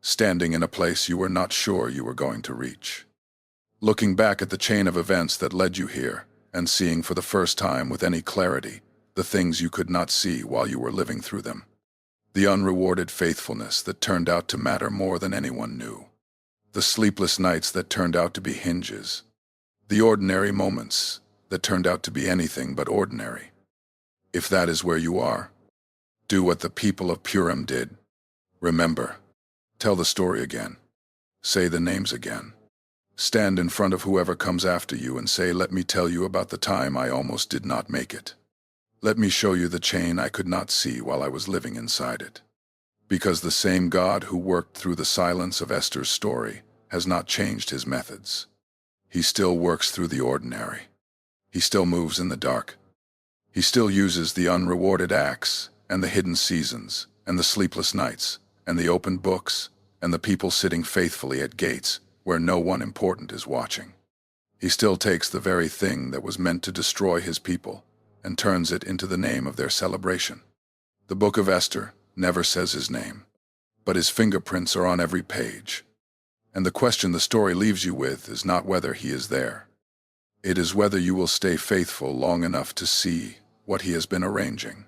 standing in a place you were not sure you were going to reach. Looking back at the chain of events that led you here, and seeing for the first time with any clarity the things you could not see while you were living through them. The unrewarded faithfulness that turned out to matter more than anyone knew. The sleepless nights that turned out to be hinges. The ordinary moments that turned out to be anything but ordinary. If that is where you are, do what the people of Purim did. Remember. Tell the story again. Say the names again. Stand in front of whoever comes after you and say, "Let me tell you about the time I almost did not make it. Let me show you the chain I could not see while I was living inside it." Because the same God who worked through the silence of Esther's story has not changed his methods. He still works through the ordinary. He still moves in the dark. He still uses the unrewarded acts, and the hidden seasons, and the sleepless nights, and the open books, and the people sitting faithfully at gates where no one important is watching. He still takes the very thing that was meant to destroy his people and turns it into the name of their celebration. The book of Esther never says his name, but his fingerprints are on every page. And the question the story leaves you with is not whether he is there. It is whether you will stay faithful long enough to see what he has been arranging.